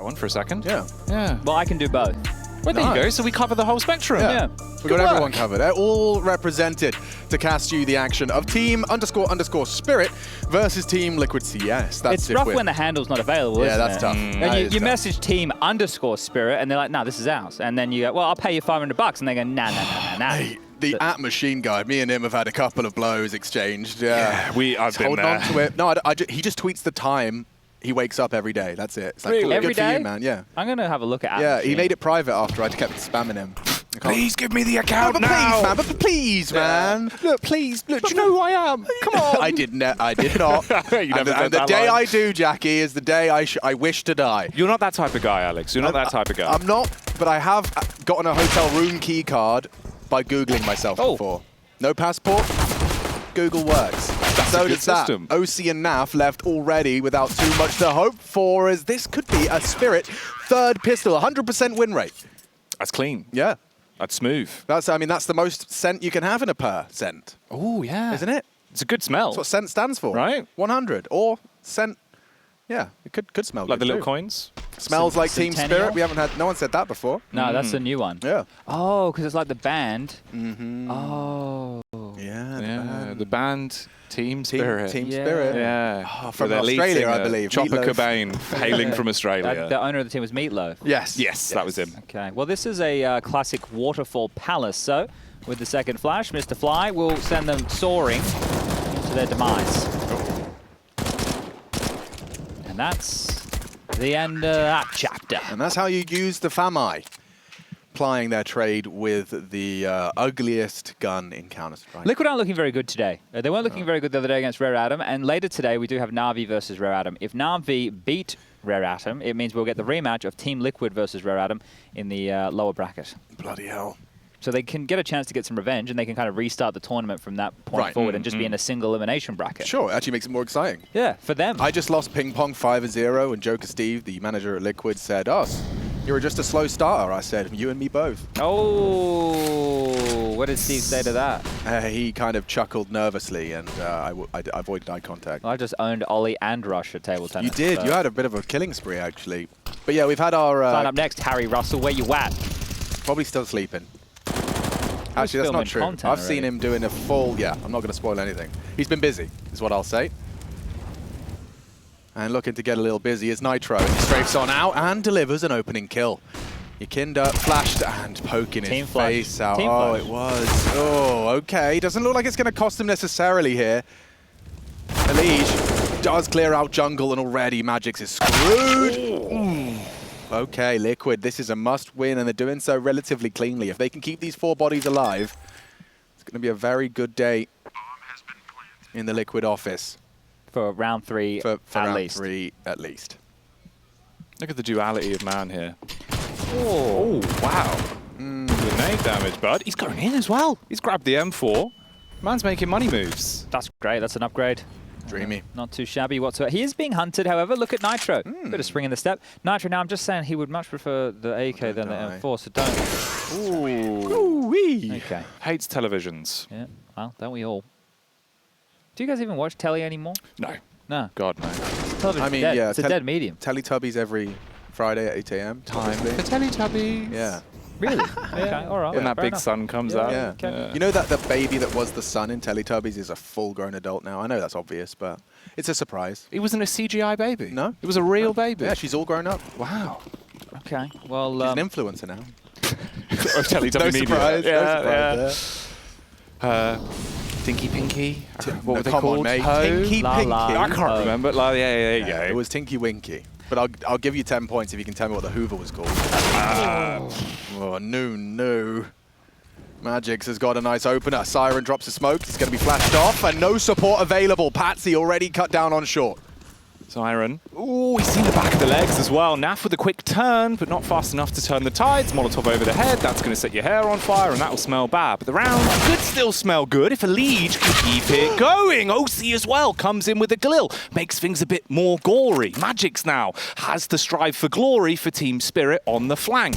one for a second. Yeah. Yeah. Well, I can do both. Well, there you go. So we cover the whole spectrum. Yeah. We got everyone covered. They're all represented to cast you the action of team__spirit versus team Liquid CS. That's It's rough when the handle's not available, Yeah, isn't that's it? tough. And you message team_spirit, and they're like, "No, this is ours." And then you go, "Well, I'll pay you $500," and they go, "Nah." Hey, the at-machine guy, me and him have had a couple of blows exchanged. Yeah, I've been holding there. on to it. No, he just tweets the time he wakes up every day. That's it. It's like, Really? cool, Every good for day? you, man. Yeah. I'm going to have a look at Yeah, he made it private after I kept spamming him. Please give me the account now. Please, man. But please, man. Look, please. Look, do you know who I am? Come on. I did not. You never said and the that day line. I do, Jackie, is the day I wish to die. You're not that type of guy, Alex. You're not that type of guy. I'm not, but I have gotten a hotel room key card by Googling myself before. No passport, Google works. So does that. oSee and NAF left already without too much to hope for, as this could be a Spirit third pistol, 100% win rate. That's clean. Yeah. That's smooth. That's the most scent you can have in a per scent. Oh, yeah. Isn't it? It's a good smell. That's what scent stands for. Right. 100. Or scent. Yeah, it could smell like good the little too. coins? Smells like Team Centennial? Spirit. No one said that before. No, that's a new one. Yeah. Oh, because it's like the band. Mm-hmm. Oh. Yeah, the band Team Spirit. Team Spirit. Yeah. Oh, from With their lead Australia, I singer, believe. Chopper Meatloaf. Cobain, hailing from Australia. The owner of the team was Meatloaf. Yes. That was him. Okay, well, this is a classic waterfall palace. So, with the second flash, Mr. Fly will send them soaring to their demise. And that's the end of that chapter. And that's how you use the FAMI, plying their trade with the ugliest gun in Counter-Strike. Liquid aren't looking very good today. They weren't looking very good the other day against Rare Atom, and later today we do have Na'Vi versus Rare Atom. If Na'Vi beat Rare Atom, it means we'll get the rematch of Team Liquid versus Rare Atom in the lower bracket. Bloody hell. So they can get a chance to get some revenge, and they can kind of restart the tournament from that point forward and just be in a single elimination bracket. Sure, it actually makes it more exciting. Yeah, for them. I just lost ping pong 5-0, and Joker Steve, the manager at Liquid, said, you were just a slow starter. I said, you and me both. Oh, what did Steve say to that? He kind of chuckled nervously, and I avoided eye contact. Well, I just owned Ollie and Rush at table tennis. You did. So. You had a bit of a killing spree, actually. But yeah, we've had our... Sign up next, Harry Russell. Where you at? Probably still sleeping. Actually, that's not true. I've seen him doing a full... Yeah, I'm not going to spoil anything. He's been busy, is what I'll say. And looking to get a little busy is Nitro. He strafes on out and delivers an opening kill. YEKINDAR flashed and poking his face out. Oh, it was. Oh, okay. Doesn't look like it's going to cost him necessarily here. EliGE does clear out jungle, and already Magix is screwed. Okay, Liquid, this is a must-win, and they're doing so relatively cleanly. If they can keep these 4 bodies alive, it's going to be a very good day in the Liquid office. For round 3, for at round least. 3, at least. Look at the duality of man here. Oh, wow. Grenade damage, bud. He's going in as well. He's grabbed the M4. Man's making money moves. That's great. That's an upgrade. Dreamy. Not too shabby whatsoever. He is being hunted, however. Look at Nitro. Bit of spring in the step. Nitro, now I'm just saying he would much prefer the AK than the M4, so don't. Ooh-wee. Okay. Hates televisions. Yeah, well, don't we all? Do you guys even watch telly anymore? No. No. God, no. Television's dead. It's a dead medium. Teletubbies every Friday at 8 a.m. Time for Teletubbies. Yeah. Really? Okay, all right. When that fair big enough. sun comes out. Yeah. Okay. You know that the baby that was the son in Teletubbies is a full-grown adult now? I know that's obvious, but it's a surprise. It wasn't a CGI baby. No. It was a real baby. Yeah, she's all grown up. Wow. Okay, well... She's an influencer now. Teletubby No media. surprise. Yeah, No surprise. Tinky Pinky. What No, were they come called? on, mate. Ho? Tinky La Pinky. La. I can't remember. Like, yeah, there you go. It was Tinky Winky. But I'll give you 10 points if you can tell me what the Hoover was called. Oh, no. Magix has got a nice opener. Siren drops a smoke. It's going to be flashed off, and no support available. Patsi already cut down on short. Siren. Oh, he's seen the back of the legs as well. Naf with a quick turn, but not fast enough to turn the tides. Molotov over the head. That's going to set your hair on fire, and that will smell bad. But the round could still smell good if EliGE can keep it going. oSee as well comes in with a glill. Makes things a bit more gory. Magix now has to strive for glory for Team Spirit on the flank.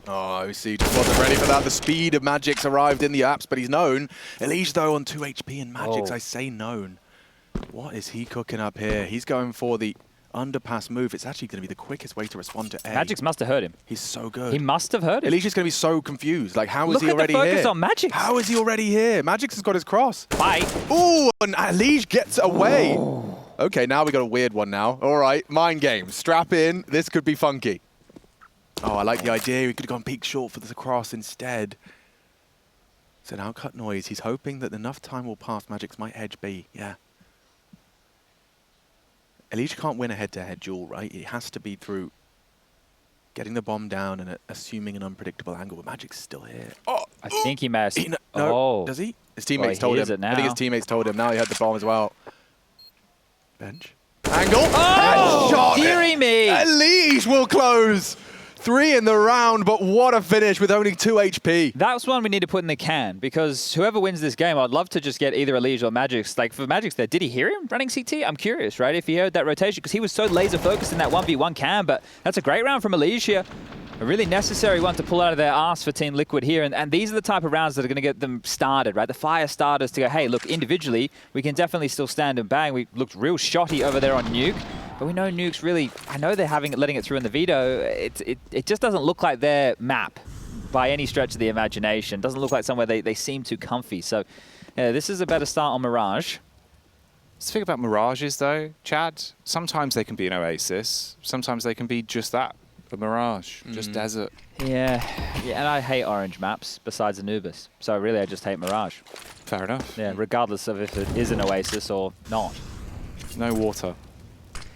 Oh, oSee just wasn't ready for that. The speed of Magix arrived in the apps, but he's known. EliGE, though, on 2 HP, and Magix, I say known. What is he cooking up here? He's going for the underpass move, it's actually going to be the quickest way to respond to A. Magix must have heard him. He's so good. He must have heard him. EliGE is going to be so confused. Like, how is he already Look at the here? focus on Magix. How is he already here? Magix has got his cross. Bye. Ooh, and EliGE gets away. Okay, now we got a weird one now. All right, mind game. Strap in. This could be funky. Oh, I like the idea. We could have gone peek short for the cross instead. It's an outcut noise. He's hoping that enough time will pass. Magix might hedge B. Yeah. EliGE can't win a head-to-head duel, right? It has to be through getting the bomb down and assuming an unpredictable angle. But Magic's still here. Oh, I think he may have... No, does he? His teammates told him. I think his teammates told him. Now he had the bomb as well. Bench. Angle. Oh, shot. Deary me. EliGE will close. 3 in the round, but what a finish with only 2 HP. That's one we need to put in the can, because whoever wins this game, I'd love to just get either EliGE or Magix. Like, for Magix there, did he hear him running CT? I'm curious, right? If he heard that rotation, because he was so laser-focused in that 1v1 can, but that's a great round from EliGE here. A really necessary one to pull out of their arse for Team Liquid here, and these are the type of rounds that are going to get them started, right? The fire starters to go, hey, look, individually, we can definitely still stand and bang. We looked real shotty over there on Nuke. But we know Nuke's really, I know they're letting it through in the veto. It just doesn't look like their map by any stretch of the imagination. Doesn't look like somewhere they seem too comfy. So this is a better start on Mirage. The thing about Mirages, though, Chad, sometimes they can be an oasis. Sometimes they can be just that, a Mirage, just desert. Yeah, and I hate orange maps besides Anubis. So really, I just hate Mirage. Fair enough. Yeah, regardless of if it is an oasis or not. No water.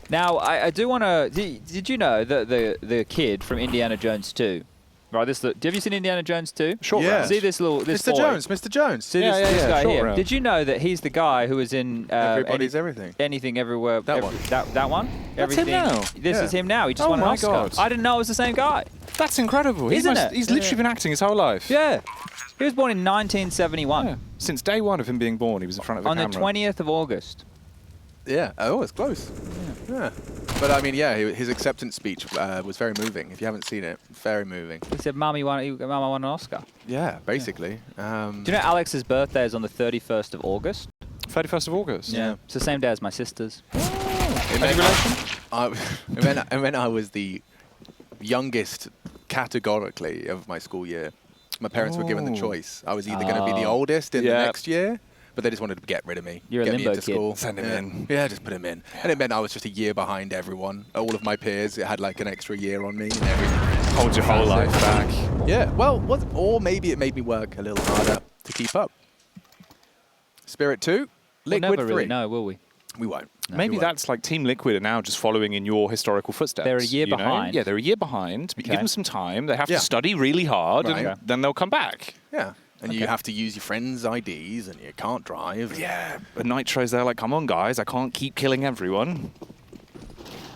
Now, I do want to... Did you know that the kid from Indiana Jones 2... Right, have you seen Indiana Jones 2? Short Yeah. round. See this little... This Mr. boy? Jones, Mr. Jones. See this guy short here? round. Did you know that he's the guy who was in... Everybody's Everything. Anything Everywhere... That one. That one? That's him now. This is him now. He just Oh won an my Oscar. God. I didn't know it was the same guy. That's incredible. Isn't it? He's literally been acting his whole life. Yeah. He was born in 1971. Yeah. Since day one of him being born, he was in front of the On camera. the 20th of August. Yeah. Oh, it's close. Yeah. But I mean, yeah, his acceptance speech was very moving. If you haven't seen it, very moving. He said, Mama won an Oscar. Yeah, basically. Do you know Alex's birthday is on the 31st of August? 31st of August. Yeah. It's the same day as my sister's. Any relation? And when I was the youngest categorically of my school year, my parents were given the choice. I was either going to be the oldest in the next year, but they just wanted to get rid of me. You're a get me limbo into kid. school. Send him in. Yeah, just put him in. And it meant I was just a year behind everyone. All of my peers, it had like an extra year on me and everything. Hold your whole life back. Yeah, well, or maybe it made me work a little harder to keep up. Spirit 2, We'll Liquid never 3. really know, will we? We won't. No, Maybe we won't. that's like Team Liquid are now just following in your historical footsteps. They're a year you know? behind. Yeah, they're a year behind. But you give them some time. They have Yeah. to study really hard, Right. and then they'll come back. Yeah, and you have to use your friends' IDs, and you can't drive. Yeah, but Nitro's there like, come on, guys, I can't keep killing everyone.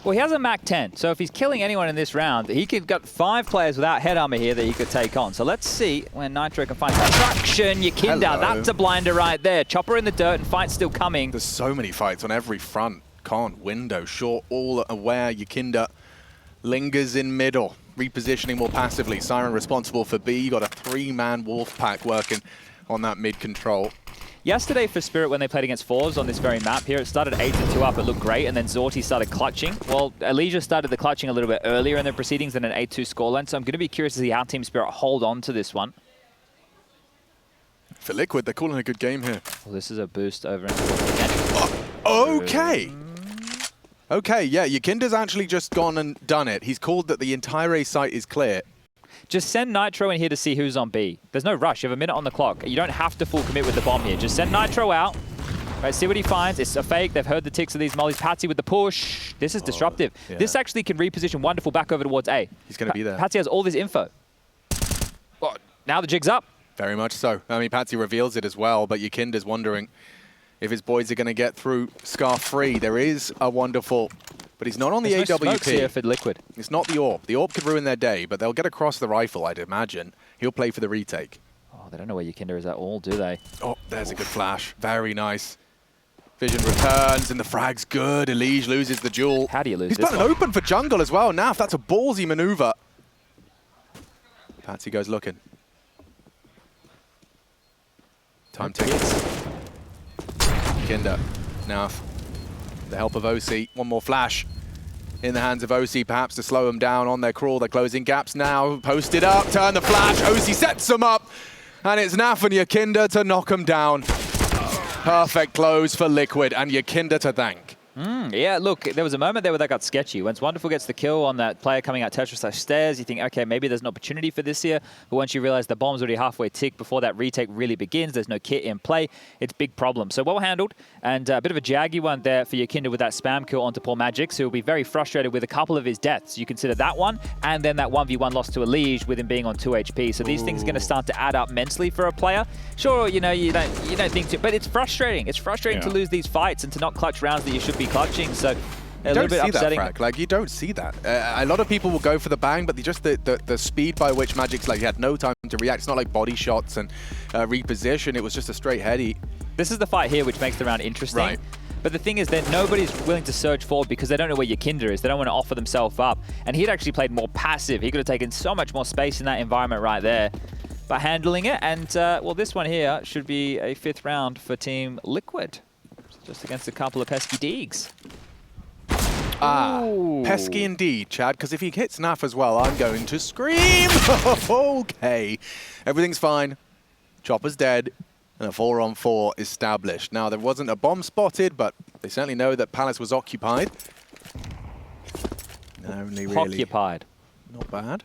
Well, he has a Mach 10, so if he's killing anyone in this round, he could got 5 players without head armor here that he could take on. So let's see when Nitro can find traction. YEKINDAR, Hello. that's a blinder right there. Chopper in the dirt and fight's still coming. There's so many fights on every front. Can't window, short, all aware. YEKINDAR lingers in middle, repositioning more passively. Siren responsible for B. You got a 3-man wolf pack working on that mid control. Yesterday for Spirit, when they played against Fours on this very map here, it started 8-2 up, it looked great, and then Zorti started clutching. Well, EliGE started the clutching a little bit earlier in their proceedings than an 8-2 scoreline, so I'm going to be curious to see how Team Spirit hold on to this one. For Liquid, they're calling a good game here. Well, this is a boost over into the Okay. Okay, yeah, YEKINDAR's actually just gone and done it. He's called that the entire A site is clear. Just send Nitro in here to see who's on B. There's no rush. You have a minute on the clock. You don't have to full commit with the bomb here. Just send Nitro out. Right, see what he finds. It's a fake. They've heard the ticks of these mollies. Patsi with the push. This is disruptive. Yeah. This actually can reposition Wonderful back over towards A. He's going to be there. Patsi has all this info. Well, now the jig's up. Very much so. I mean, Patsi reveals it as well, but YEKINDAR's wondering if his boys are going to get through Scar free. There is a Wonderful, but he's not on the There's no smokes here AWP. for Liquid. It's not the AWP. The AWP could ruin their day, but they'll get across the rifle, I'd imagine. He'll play for the retake. Oh, they don't know where YEKINDAR is at all, do they? Oh, there's a good flash. Very nice. Vision returns, and the frag's good. EliGE loses the duel. How do you lose He's this put an one? open for jungle as well. Naf, that's a ballsy maneuver. Patsi goes looking. Time tickets. YEKINDAR. Naf. The help of oSee. One more flash. in the hands of oSee, perhaps to slow them down on their crawl. They're closing gaps now. Posted up, turn the flash. oSee sets them up. And it's Naf and YEKINDAR to knock them down. Perfect close for Liquid and YEKINDAR to thank. Yeah, look, there was a moment there where that got sketchy. Once Wonderful gets the kill on that player coming out Tetris/stairs, you think, okay, maybe there's an opportunity for this here. But once you realize the bomb's already halfway ticked before that retake really begins, there's no kit in play, it's big problem. So well handled, and a bit of a jaggy one there for YEKINDAR with that spam kill onto Poor Magix, who will be very frustrated with a couple of his deaths. You consider that one, and then that 1v1 loss to EliGE with him being on 2 HP. So these things are going to start to add up mentally for a player. Sure, you know, you don't think to, but it's frustrating. It's frustrating to lose these fights and to not clutch rounds that you should be clutching. So a little bit upsetting. That, Frack. Like, you don't see that. A lot of people will go for the bang, but the speed by which Magic's, like, he had no time to react. It's not like body shots and reposition. It was just a straight heady. This is the fight here which makes the round interesting. Right. But the thing is that nobody's willing to surge forward because they don't know where YEKINDAR is. They don't want to offer themselves up. And he'd actually played more passive. He could have taken so much more space in that environment right there by handling it. And, well, this one here should be a 5th round for Team Liquid. Just against a couple of pesky Deegs. Pesky indeed, Chad, because if he hits Naf as well, I'm going to scream! Okay. Everything's fine. Chopper's dead, and a 4-on-4 established. Now, there wasn't a bomb spotted, but they certainly know that Palace was occupied. Only really... Occupied. Not bad.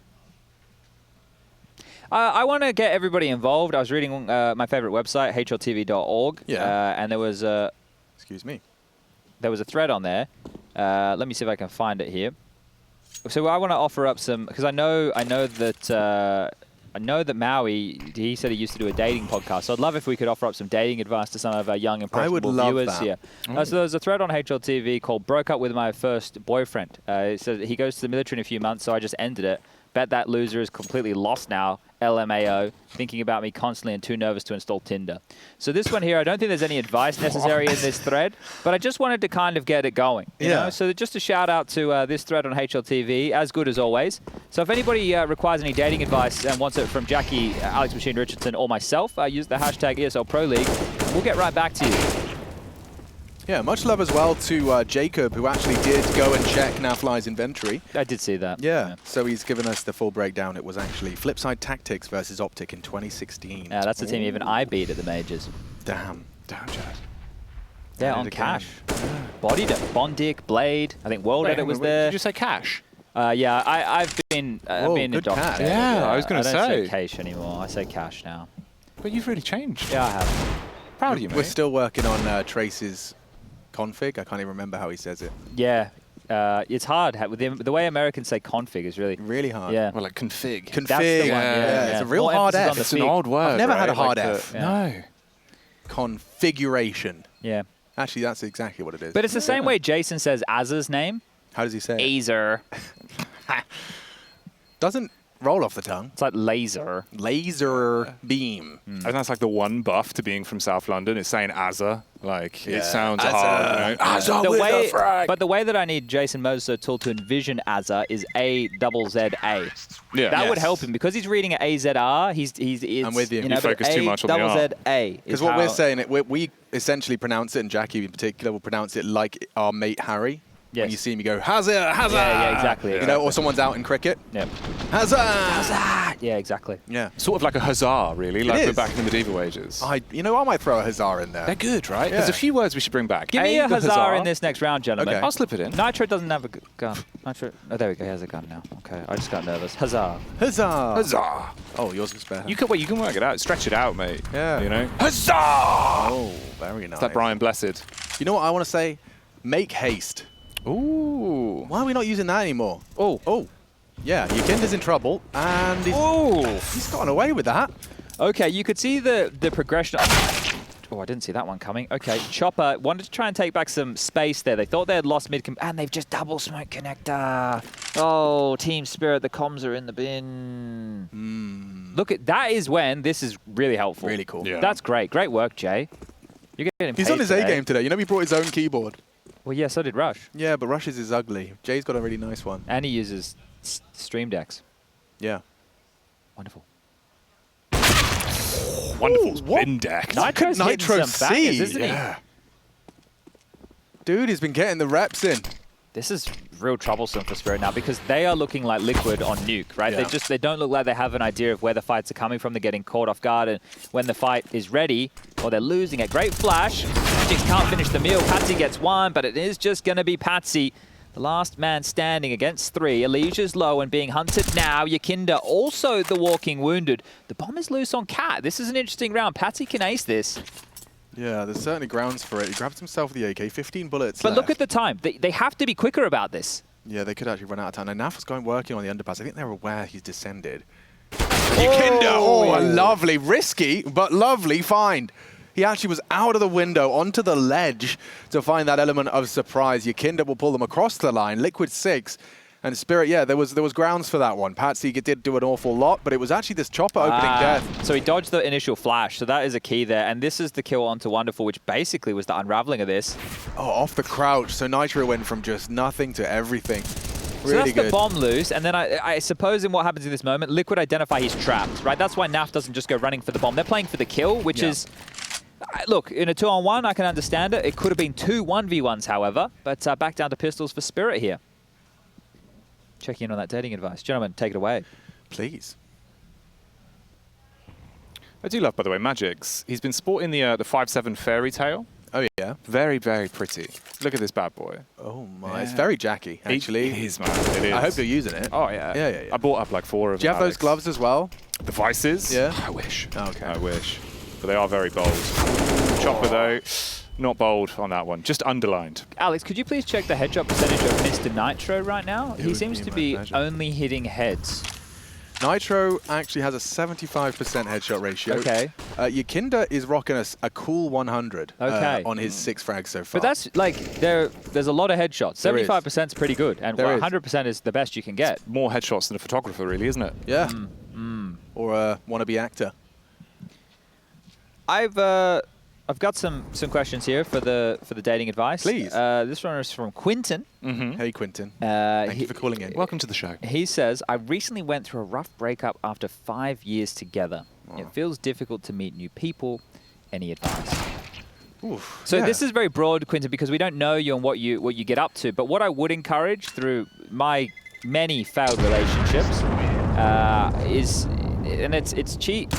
I want to get everybody involved. I was reading my favorite website, hltv.org, and there was a... Excuse me. There was a thread on there. Let me see if I can find it here. So I want to offer up some, because I know that Maui, he said he used to do a dating podcast. So I'd love if we could offer up some dating advice to some of our young impressionable viewers here. So there's a thread on HLTV called "Broke Up with My First Boyfriend." It says he goes to the military in a few months, so I just ended it. Bet that loser is completely lost now. LMAO, thinking about me constantly and too nervous to install Tinder. So this one here, I don't think there's any advice necessary in this thread, but I just wanted to kind of get it going. You know? So just a shout out to this thread on HLTV, as good as always. So if anybody requires any dating advice and wants it from Jackie, Alex Machine Richardson, or myself, use the hashtag ESL Pro League. We'll get right back to you. Yeah, much love as well to Jacob, who actually did go and check Nafly's inventory. I did see that. Yeah, so he's given us the full breakdown. It was actually Flipside Tactics versus Optic in 2016. Yeah, that's the team even I beat at the majors. Damn. Damn, Chad. Yeah, on Cash. Bodied it. Bondic, Blade. I think World Edit was there. Did you say Cash? Yeah, I've been indoctrinated. Cash. Yeah, I was going to say. I don't say Cash anymore. I say Cash now. But you've really changed. Yeah, I have. Proud of you, mate. We're still working on Trace's config. I can't even remember how he says it. Yeah, it's hard. The way Americans say config is really hard. Yeah. Well, like config. Config. That's the one, yeah. It's a real hard F. It's an odd word. I've never had a right? hard like F. No. Configuration. Yeah. Actually, that's exactly what it is. But it's the same way Jason says Azza's name. How does he say it? Azer. Doesn't roll off the tongue. It's like laser. Laser beam. I think that's like the one buff to being from South London is saying Azza. Like, it sounds Azza. hard. You know? Azza The with way, a frag. but the way that I need Jason Moses tool to envision Azza is A-double-Z-A. Yeah. That would help him because he's reading it A-Z-R. I'm with you. You know, You focus too much on the R. double-Z-A. Because what we're saying, we essentially pronounce it, and Jackie in particular will pronounce it like our mate Harry. When you see him, you go, Hazza, Hazza! Yeah, exactly. You know, or someone's out in cricket. Yep. Hazza! Hazza! Yeah, exactly. Yeah. Sort of like a huzzah, really, like is. we're back in the medieval ages. You know, I might throw a huzzah in there. They're good, right? Yeah. There's a few words we should bring back. Give me a the huzzah in this next round, gentlemen. Okay. I'll slip it in. Nitro doesn't have a gun. Nitro. Oh, there we go. He has a gun now. Okay, I just got nervous. Huzzah. Huzzah! Huzzah! Oh, yours is better. You can work it out. Stretch it out, mate. Yeah. You know? Huzzah! Oh, very nice. It's that Brian Blessed. You know what I want to say? Make haste. Ooh. Why are we not using that anymore? Oh. Yeah, YEKINDAR's in trouble, and he's gotten away with that. Okay, you could see the progression. Oh, I didn't see that one coming. Okay, Chopper wanted to try and take back some space there. They thought they had lost mid, and they've just double smoke connector. Oh, Team Spirit, the comms are in the bin. Look at that is when this is really helpful. Really cool. Yeah. That's great. Great work, Jay. You're getting He's paid on his today. A game today. You know, he brought his own keyboard. Well, yeah, so did Rush. Yeah, but Rush's is ugly. Jay's got a really nice one. And he uses Stream Decks. Yeah. Wonderful. Wonderful. what? Spin deck. Nitro's hitting Nitro some bangers, C. isn't he? Dude, he's been getting the reps in. This is real troublesome for Spirit now because they are looking like Liquid on Nuke, right? Yeah. They don't look like they have an idea of where the fights are coming from. They're getting caught off guard, and when the fight is ready, or they're losing it. Great flash. Magic can't finish the meal. Patsi gets one, but it is just going to be Patsi. The last man standing against 3. EliGE's low and being hunted now. YEKINDAR also the walking wounded. The bomb is loose on Cat. This is an interesting round. Patsi can ace this. Yeah, there's certainly grounds for it. He grabs himself the AK, 15 bullets But left. look at the time. They have to be quicker about this. Yeah, they could actually run out of time. And Naf was working on the underpass. I think they're aware he's descended. YEKINDAR! Oh, lovely. Risky, but lovely find. He actually was out of the window onto the ledge to find that element of surprise. YEKINDAR will pull them across the line. Liquid 6. And Spirit, yeah, there was grounds for that one. Patsi did do an awful lot, but it was actually this chopper opening death. So he dodged the initial flash, so that is a key there. And this is the kill onto Wonderful, which basically was the unraveling of this. Oh, off the crouch. So Nitro went from just nothing to everything. So Really that's good. the bomb loose, and then I suppose in what happens in this moment, Liquid identify he's trapped, right? That's why Naf doesn't just go running for the bomb. They're playing for the kill, which is... Look, in a 2-on-1, I can understand it. It could have been 2 1v1s, however, but back down to pistols for Spirit here. Checking in on that dating advice. Gentlemen, take it away. Please. I do love, by the way, Magic's. He's been sporting the 5.7 fairy tail. Oh, yeah. Very, very pretty. Look at this bad boy. Oh, my. Yeah. It's very Jackie, actually. It is, man. It is. I hope you're using it. Oh, yeah. Yeah. I bought up like 4 of them. Do you have those Alex. gloves as well? The Vices? Yeah. I wish. Oh, okay. I wish. But they are very bold. Chopper, though, not bold on that one. Just underlined. Alex, could you please check the headshot percentage of Mr. Nitro right now? He seems to be only hitting heads. Nitro actually has a 75% headshot ratio. Okay. YEKINDAR is rocking us a cool 100 on his 6 frags so far. But that's like, there's a lot of headshots. There is. 75% is pretty good, and There is. 100% is the best you can get. More headshots than a photographer, really, isn't it? Yeah. Or a wannabe actor. I've got some questions here for the dating advice. Please. This one is from Quinton. Hey, Quinton. Thank you for calling in. Welcome to the show. He says, I recently went through a rough breakup after 5 years together. It feels difficult to meet new people. Any advice? Oof, So yeah. this is very broad, Quinton, because we don't know you and what you get up to. But what I would encourage through my many failed relationships is, and it's cheap.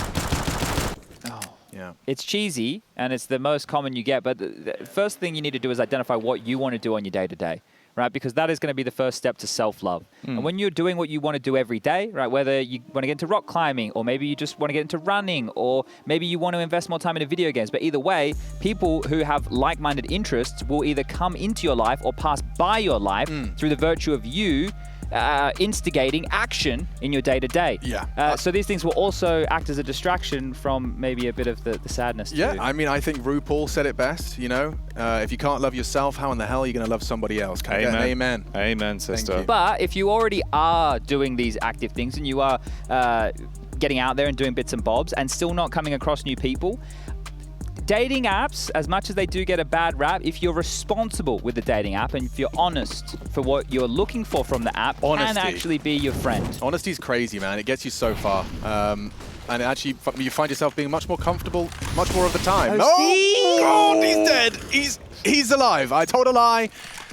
Yeah. It's cheesy, and it's the most common you get, but the first thing you need to do is identify what you want to do on your day-to-day, right? Because that is going to be the first step to self-love. And when you're doing what you want to do every day, right, whether you want to get into rock climbing, or maybe you just want to get into running, or maybe you want to invest more time into video games, but either way, people who have like-minded interests will either come into your life or pass by your life through the virtue of you instigating action in your day-to-day. Yeah. So these things will also act as a distraction from maybe a bit of the sadness Yeah, too. I mean, I think RuPaul said it best, you know? If you can't love yourself, how in the hell are you going to love somebody else? Can I get an amen? Amen, sister. you. But if you already are doing these active things and you are getting out there and doing bits and bobs and still not coming across new people, dating apps, as much as they do get a bad rap, if you're responsible with the dating app and if you're honest for what you're looking for from the app, can actually be your friend. Honesty's crazy, man. It gets you so far. And actually, you find yourself being much more comfortable much more of the time. Oh, God, he's dead. He's alive. I told a lie.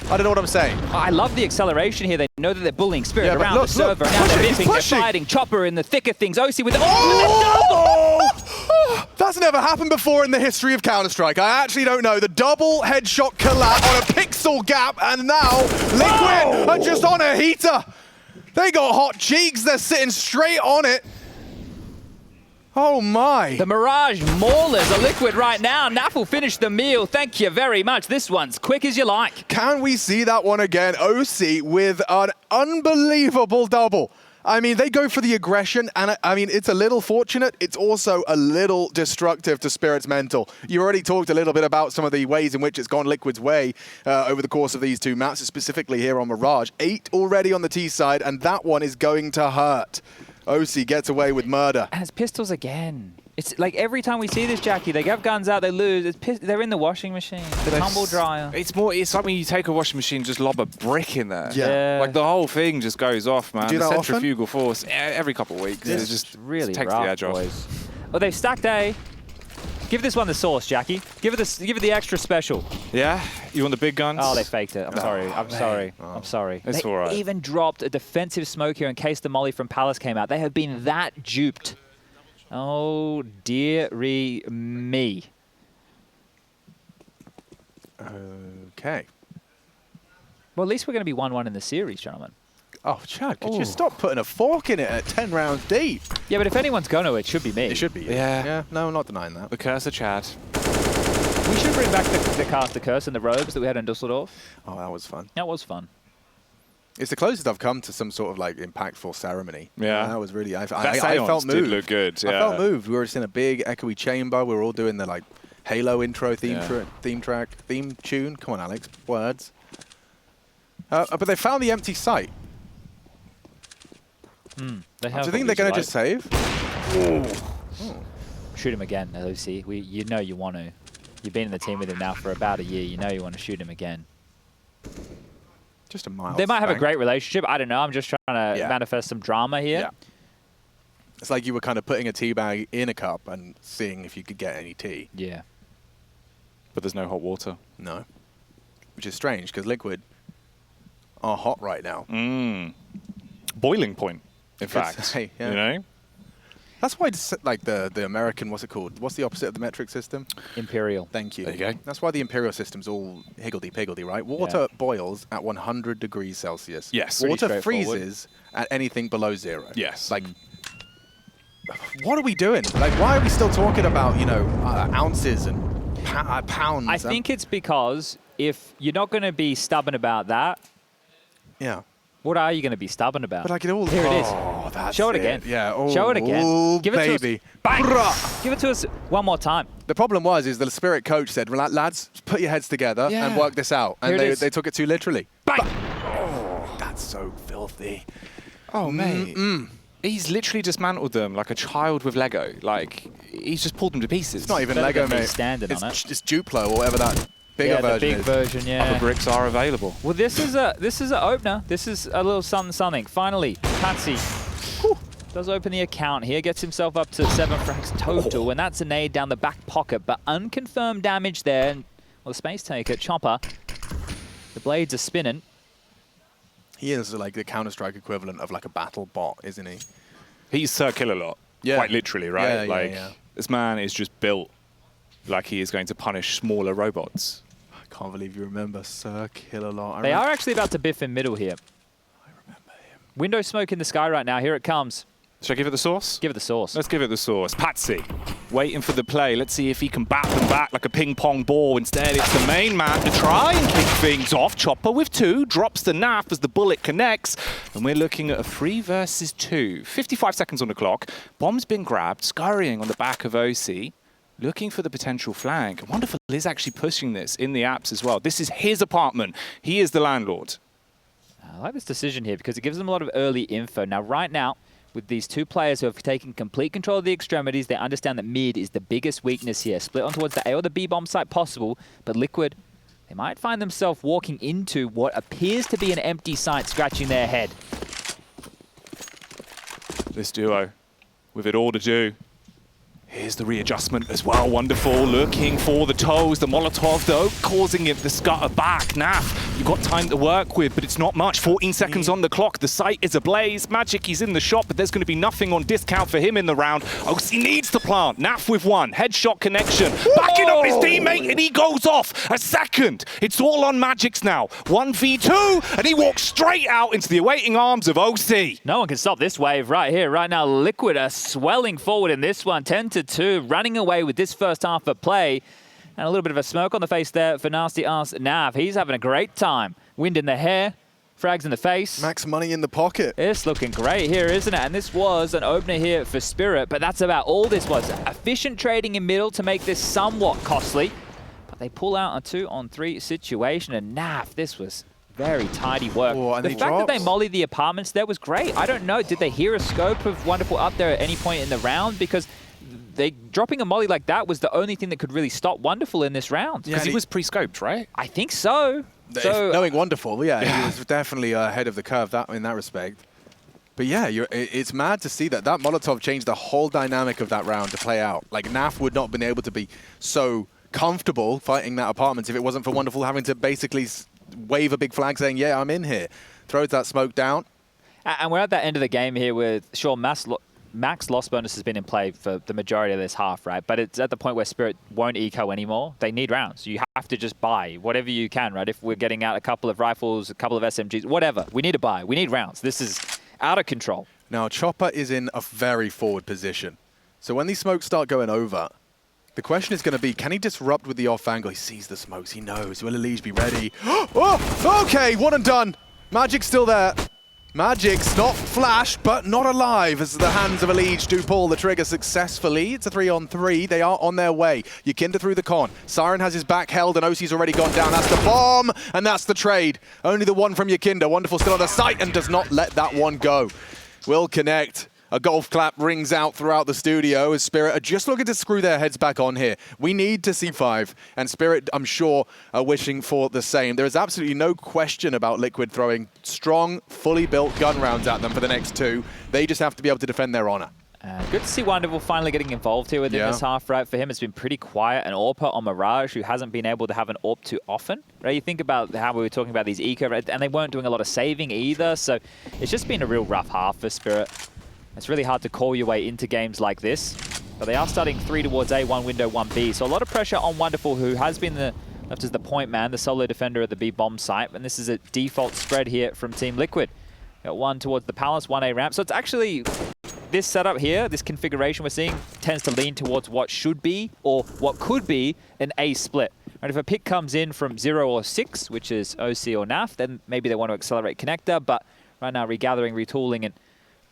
I don't know what I'm saying. I love the acceleration here. They know that they're bullying Spirit Yeah, but around look, the server. look, Now they're he's bipping, they're pushing. fighting. Chopper in the thick of things. oSee with the double! That's never happened before in the history of Counter-Strike. I actually don't know. The double headshot collapse on a pixel gap, and now Liquid are just on a heater. They got hot cheeks. They're sitting straight on it. Oh my. The Mirage maulers are Liquid right now. Naf will finish the meal. Thank you very much. This one's quick as you like. Can we see that one again? oSee with an unbelievable double. I mean, they go for the aggression, and I mean, it's a little fortunate. It's also a little destructive to Spirit's mental. You already talked a little bit about some of the ways in which it's gone Liquid's way over the course of these 2 maps, specifically here on Mirage. 8 already on the T side, and that one is going to hurt. oSee gets away with murder. And it's pistols again. It's like every time we see this, Jackie, they have guns out, they lose. They're in the washing machine, the tumble dryer. It's like when you take a washing machine, just lob a brick in there. Yeah. Like the whole thing just goes off, man. Do The that often? centrifugal force every couple of weeks. It's It just really takes rough, the edge off. boys. Well, they've stacked A. Give this one the sauce, Jackie. Give it the extra special. Yeah? You want the big guns? Oh, they faked it. I'm sorry. I'm sorry. I'm sorry. It's all right. They even dropped a defensive smoke here in case the molly from Palace came out. They have been that duped. Oh, dearie me. Okay. Well, at least we're going to be 1-1 in the series, gentlemen. Oh, Chad, could you stop putting a fork in it at 10 rounds deep? Yeah, but if anyone's going to, it should be me. It should be. Yeah. Yeah, no, I'm not denying that. The curse of Chad. We should bring back the caster curse and the robes that we had in Dusseldorf. Oh, that was fun. That was fun. It's the closest I've come to some sort of like impactful ceremony. Yeah. That was really, I That felt moved. did look good, yeah. I felt moved. We were just in a big echoey chamber. We were all doing the like Halo intro theme tune. Come on, Alex, words. But they found the empty site. They Do have you think they're going to just save? Shoot him again, oSee. You know you want to. You've been in the team with him now for about a year. You know you want to shoot him again. Just a mild They might have a spank. great relationship. I don't know. I'm just trying to manifest some drama here. Yeah. It's like you were kind of putting a tea bag in a cup and seeing if you could get any tea. Yeah. But there's no hot water. No. Which is strange because Liquid are hot right now. Boiling point, in fact. Say, yeah. You know? That's why it's like the American, what's it called? What's the opposite of the metric system? Imperial. Thank you. There you go. That's why the Imperial system's all higgledy-piggledy, right? Water boils at 100 degrees Celsius. Yes. Water freezes at anything below 0. Yes. Like, what are we doing? Like, why are we still talking about, you know, ounces and pounds? I think it's because if you're not going to be stubborn about that, yeah. what are you going to be stubborn about? But like it all. Here it is. Oh, that's Show it again. Yeah. Oh, Show it again. Oh, Give it baby. to us. Bang! Give it to us one more time. The problem is the Spirit coach said, lads, put your heads together and work this out. And they took it too literally. Bang! Oh, that's so filthy. Oh, mate. He's literally dismantled them like a child with Lego. Like, he's just pulled them to pieces. It's not even Better Lego, than me mate. standing on it. It's Duplo or whatever that bigger version the big is. version, yeah. Other bricks are available. Well, this is an opener. This is a little something. Finally, Patsi does open the account here, gets himself up to 7 frags total, and that's a nade down the back pocket, but unconfirmed damage there. And, well, the space taker, Chopper, the blades are spinning. He is like the Counter-Strike equivalent of like a battle bot, isn't he? He's Sir Kill-A-Lot. Yeah. Quite literally, right? Yeah, like, this man is just built like he is going to punish smaller robots. I can't believe you remember Sir Kill-A-Lot. They are actually about to biff in middle here. I remember him. Window smoke in the sky right now. Here it comes. Should I give it the sauce? Give it the sauce. Let's give it the sauce. Patsi, waiting for the play. Let's see if he can bat them back like a ping-pong ball. Instead, it's the main man to try and kick things off. Chopper with 2, drops the NAF as the bullet connects. And we're looking at a 3 versus 2. 55 seconds on the clock. Bomb's been grabbed, scurrying on the back of oSee, looking for the potential flank. I wonder if Liz actually pushing this in the apps as well. This is his apartment. He is the landlord. I like this decision here because it gives them a lot of early info. Now, right now, with these two players who have taken complete control of the extremities, they understand that mid is the biggest weakness here. Split on towards the A or the B bomb site possible, but Liquid, they might find themselves walking into what appears to be an empty site, scratching their head. This duo, with it all to do. Here's the readjustment as well. Wonderful. Looking for the toes. The Molotov, though, causing it the scutter back. Naf, you've got time to work with, but it's not much. 14 seconds on the clock. The site is ablaze. Magic, he's in the shop, but there's going to be nothing on discount for him in the round. oSee needs to plant. Naf with 1. Headshot connection. Backing up his teammate, and he goes off. A second. It's all on Magic's now. 1v2, and he walks straight out into the awaiting arms of oSee. No one can stop this wave right here, right now. Liquid are swelling forward in this one. 10-2, running away with this first half of play. And a little bit of a smoke on the face there for Nasty Ass Nav. He's having a great time. Wind in the hair, frags in the face. Max money in the pocket. It's looking great here, isn't it? And this was an opener here for Spirit, but that's about all this was. Efficient trading in middle to make this somewhat costly. But they pull out a 2-on-3 situation, and Nav, this was very tidy work. Oh, the fact that they mollied the apartments there was great. I don't know, did they hear a scope of Wonderful up there at any point in the round? Because dropping a molly like that was the only thing that could really stop Wonderful in this round. Because he was pre-scoped, right? I think so. Knowing Wonderful, yeah, he was definitely ahead of the curve in that respect. But yeah, it's mad to see that. That Molotov changed the whole dynamic of that round to play out. Like, NAF would not have been able to be so comfortable fighting that apartment if it wasn't for Wonderful having to basically wave a big flag saying, yeah, I'm in here. Throws that smoke down. And we're at that end of the game here with, sure, max loss bonus has been in play for the majority of this half, right? But it's at the point where Spirit won't eco anymore. They need rounds. You have to just buy whatever you can, right? If we're getting out a couple of rifles, a couple of SMGs, whatever, we need to buy. We need rounds. This is out of control. Now, Chopper is in a very forward position. So when these smokes start going over, the question is going to be, can he disrupt with the off angle? He sees the smokes. He knows. Will EliGE be ready? Oh, okay, one and done. Magic's still there. Magic's not flash, but not alive as the hands of EliGE do pull the trigger successfully. It's a 3-on-3. They are on their way. YEKINDAR through the con. Siren has his back held, and oSee's already gone down. That's the bomb, and that's the trade. Only the one from YEKINDAR. Wonderful still on the site and does not let that one go. Will connect. A golf clap rings out throughout the studio as Spirit are just looking to screw their heads back on here. We need to see 5, and Spirit, I'm sure, are wishing for the same. There is absolutely no question about Liquid throwing strong, fully built gun rounds at them for the next 2. They just have to be able to defend their honor. Good to see Wonderful finally getting involved here within this half, right? For him, it's been pretty quiet. And AWPer on Mirage, who hasn't been able to have an AWP too often, right? You think about how we were talking about these eco, right? And they weren't doing a lot of saving either. So it's just been a real rough half for Spirit. It's really hard to call your way into games like this. But they are starting 3 towards A, 1 window, 1 B. So a lot of pressure on Wonderful, who has been left as the point man, the solo defender at the B bomb site. And this is a default spread here from Team Liquid. Got 1 towards the Palace, 1 A ramp. So it's actually, this setup here, this configuration we're seeing, tends to lean towards what should be, or what could be, an A split. Right, if a pick comes in from 0 or 6, which is oSee or NAF, then maybe they want to accelerate connector. But right now, regathering, retooling, and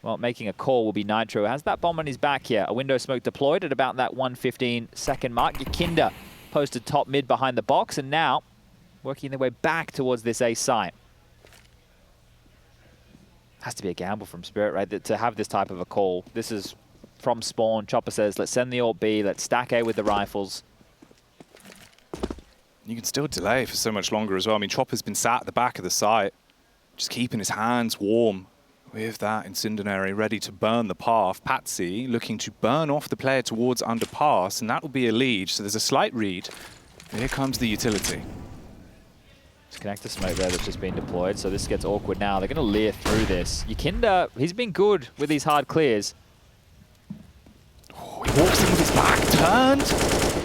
well, making a call will be Nitro. Has that bomb on his back here. A window smoke deployed at about that 1:15-second mark. YEKINDAR posted top mid behind the box, and now working their way back towards this A site. Has to be a gamble from Spirit, right? To have this type of a call. This is from spawn. Chopper says, let's send the AWP B, let's stack A with the rifles. You can still delay for so much longer as well. I mean, Chopper's been sat at the back of the site, just keeping his hands warm with that incendiary ready to burn the path. Patsi looking to burn off the player towards underpass, and that will be EliGE. So there's a slight read. Here comes the utility. Connector smoke there that's just been deployed, so this gets awkward now. They're going to leer through this. YEKINDAR, he's been good with these hard clears. Oh, he walks in with his back turned.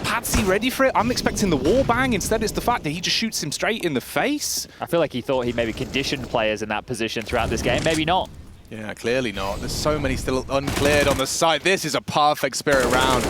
Patsi ready for it. I'm expecting the wall bang. Instead, it's the fact that he just shoots him straight in the face. I feel like he thought he maybe conditioned players in that position throughout this game. Maybe not. Yeah, clearly not. There's so many still uncleared on the site. This is a perfect Spirit round.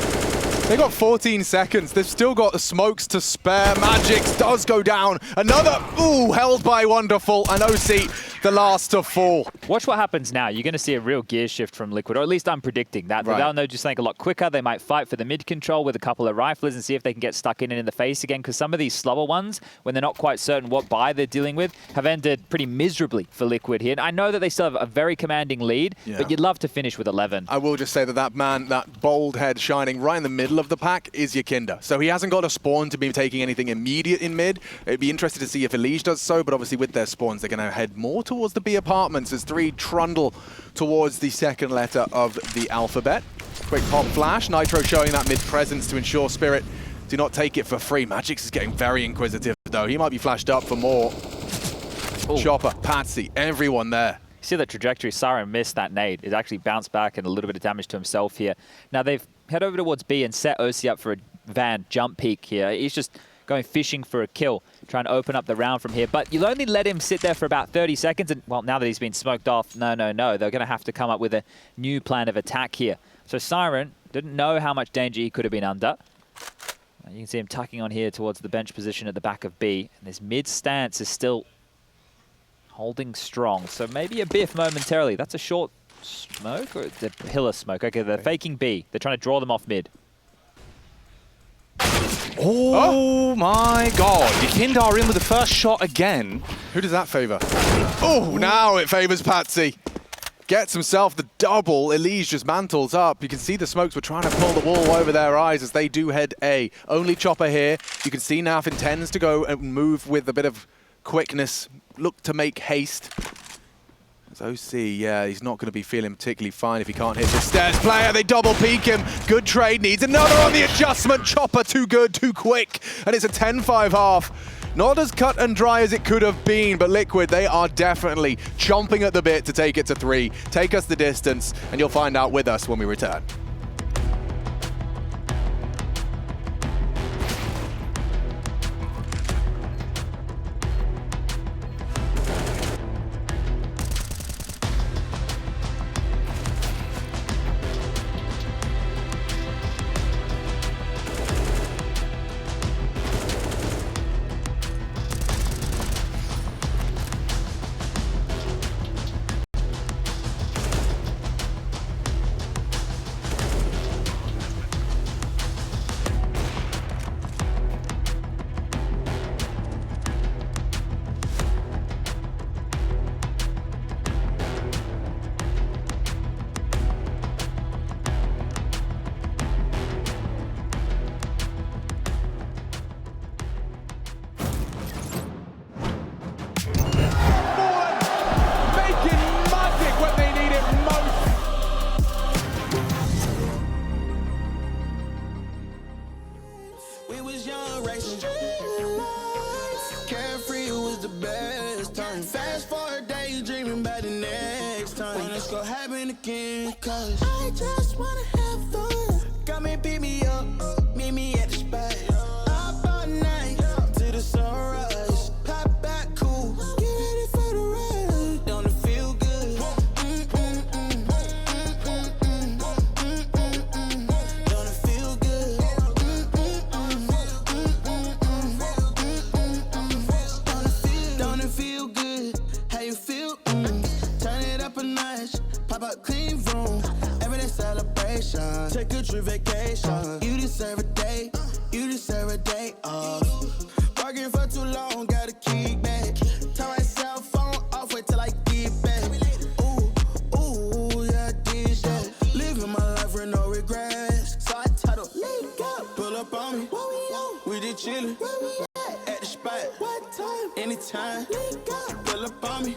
They got 14 seconds. They've still got the smokes to spare. Magic does go down. Another, ooh, held by Wonderful. And oSee, the last to fall. Watch what happens now. You're going to see a real gear shift from Liquid, or at least I'm predicting that. Right. They'll know just think a lot quicker. They might fight for the mid control with a couple of riflers and see if they can get stuck in the face again, because some of these slower ones, when they're not quite certain what buy they're dealing with, have ended pretty miserably for Liquid here. And I know that they still have a very commanding lead, but you'd love to finish with 11. I will just say that that man, that bold head shining right in the middle of the pack is YEKINDAR. So he hasn't got a spawn to be taking anything immediate in mid. It'd be interesting to see if EliGE does so, but obviously with their spawns, they're going to head more towards the B apartments as 3 trundle towards the second letter of the alphabet. Quick pop flash. Nitro showing that mid presence to ensure Spirit do not take it for free. Magix is getting very inquisitive, though. He might be flashed up for more. Ooh. Chopper, Patsi, everyone there. See the trajectory. Siren missed that nade. It actually bounced back and a little bit of damage to himself here. Now they've head over towards B and set oSee up for a van jump peek here. He's just going fishing for a kill, trying to open up the round from here. But you'll only let him sit there for about 30 seconds. And, well, now that he's been smoked off, no. They're going to have to come up with a new plan of attack here. So Siren didn't know how much danger he could have been under. You can see him tucking on here towards the bench position at the back of B. And his mid stance is still holding strong. So maybe a biff momentarily. That's a short smoke or the pillar smoke. Okay, they're faking B. They're trying to draw them off mid. Oh my god. YEKINDAR in with the first shot again. Who does that favor? Oh, now it favors Patsi. Gets himself the double. EliGE just mantles up. You can see the smokes were trying to pull the wall over their eyes as they do head A. Only Chopper here. You can see NAF intends to go and move with a bit of quickness. Look to make haste. So oSee, yeah, he's not going to be feeling particularly fine if he can't hit the stairs player. They double peek him. Good trade, needs another on the adjustment. Chopper too good, too quick. And it's a 10-5 half. Not as cut and dry as it could have been, but Liquid, they are definitely chomping at the bit to take it to 3. Take us the distance, and you'll find out with us when we return. Carefree was the best time. Fast forward, daydreaming about the next time. When it's gonna happen again, cause I just wanna have fun. Come and pick me up, meet me at the spot. Up all night, to the sunrise. Pop back cool, get ready for the ride. Don't it feel good? Don't it feel good? Don't it feel good? How you feel? Turn it up a notch, pop out clean room. Everyday celebration, take a trip vacation. You deserve a day, you deserve a day off. Working for too long, gotta keep back. Turn my cell phone off, wait till I get back. Ooh, ooh, yeah, I did that. Living my life with no regrets. So I titled, let go. Pull up on me, we did chillin'. At the spot, what time? Anytime. Pull up on me,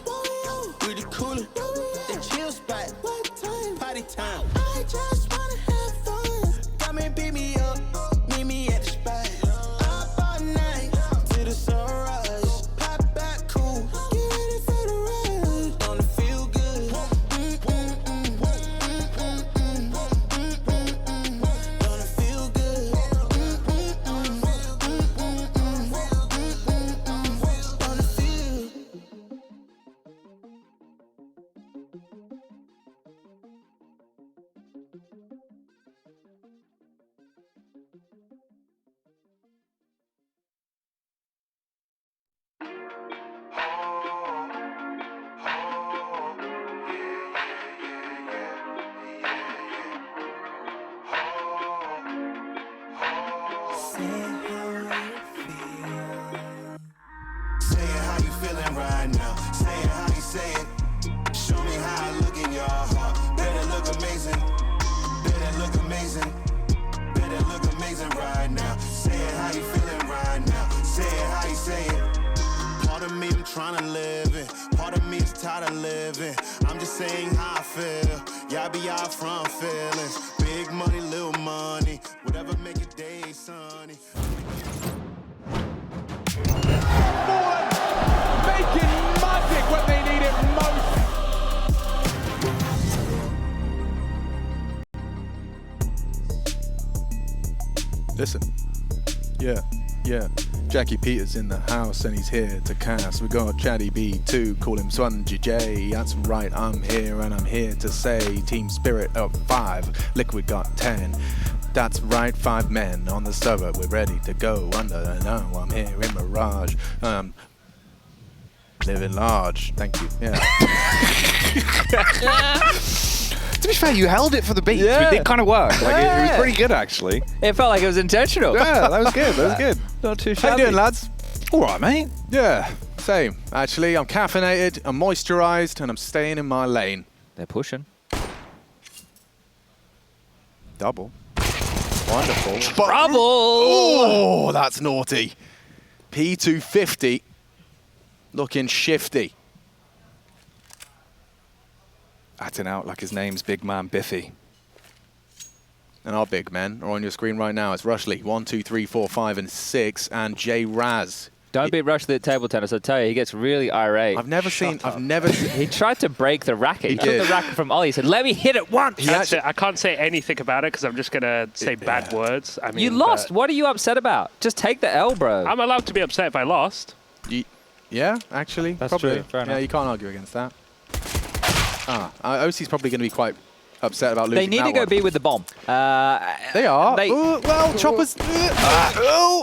we did coolin'. The chill spot, what time? Party time. I just wanna have fun. Come and pick me up, meet me at the spot. Up all night, to the sunrise. Pop back cool, get ready for the ride. Don't it feel good? Don't it feel good? Don't it feel? Say it how you feeling right now. Say it how you say it. Show me how I look in your heart. Better look amazing. Better look amazing. Better look amazing right now. Say it how you feeling right now. Say it how you say it. Part of me I'm trying to live it. Part of me is tired of living. I'm just saying how I feel. Y'all be out from feelings. Big money, little money. Whatever make your day sunny. Making magic when they need it most. Listen, yeah. Jackie Peters in the house and he's here to cast. We got Chatty B2, call him Swangy J. That's right, I'm here and I'm here to say Team Spirit up 5, Liquid got 10. That's right, 5 men on the server, we're ready to go under. And now I'm here in Mirage. Living large, thank you. Yeah. To be fair, you held it for the beat. Yeah. It kind of worked. Like, it was pretty good, actually. It felt like it was intentional. Yeah, that was good. That was good. Not too How shabby. you doing, lads? All right, mate. Yeah, same. Actually, I'm caffeinated, I'm moisturized, and I'm staying in my lane. They're pushing. Double. Wonderful. Trouble! Oh, that's naughty. P250 looking shifty. Acting out like his name's Big Man Biffy. And our big men are on your screen right now. It's Rushley, 1, 2, 3, 4, 5, and 6, and J Raz. Don't beat Rushley at table tennis. I tell you, he gets really irate. I've never seen. He tried to break the racket. He took the racket from Ollie. He said, "Let me hit it once." That's it. I can't say anything about it because I'm just gonna say bad words. I mean, you lost. What are you upset about? Just take the L, bro. I'm allowed to be upset if I lost. Yeah, actually, That's probably. true. Fair yeah, enough. you can't argue against that. oSee's probably going to be quite upset about losing. They need to go B with the bomb. They are. Well, Chopper's.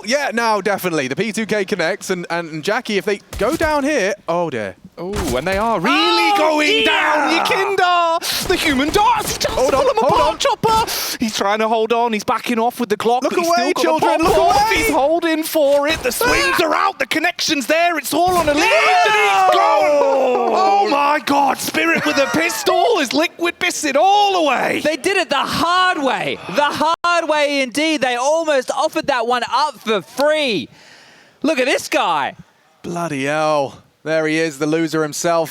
Yeah, now definitely. The P2K connects, and Jackie, if they go down here, oh dear. Oh, and they are really going down. YEKINDAR, the human darts. He tries to pull him apart. Chopper. He's trying to hold on. He's backing off with the clock. Look but he's away, still children. Look Look away. away. He's holding for it. The swings are out. The connection's there. It's all on a lead. And he's gone. Oh my God! Spirit with a pistol is Liquid pissed all away. They did it the hard way. The hard way indeed. They almost offered that one up for free. Look at this guy. Bloody hell. There he is, the loser himself.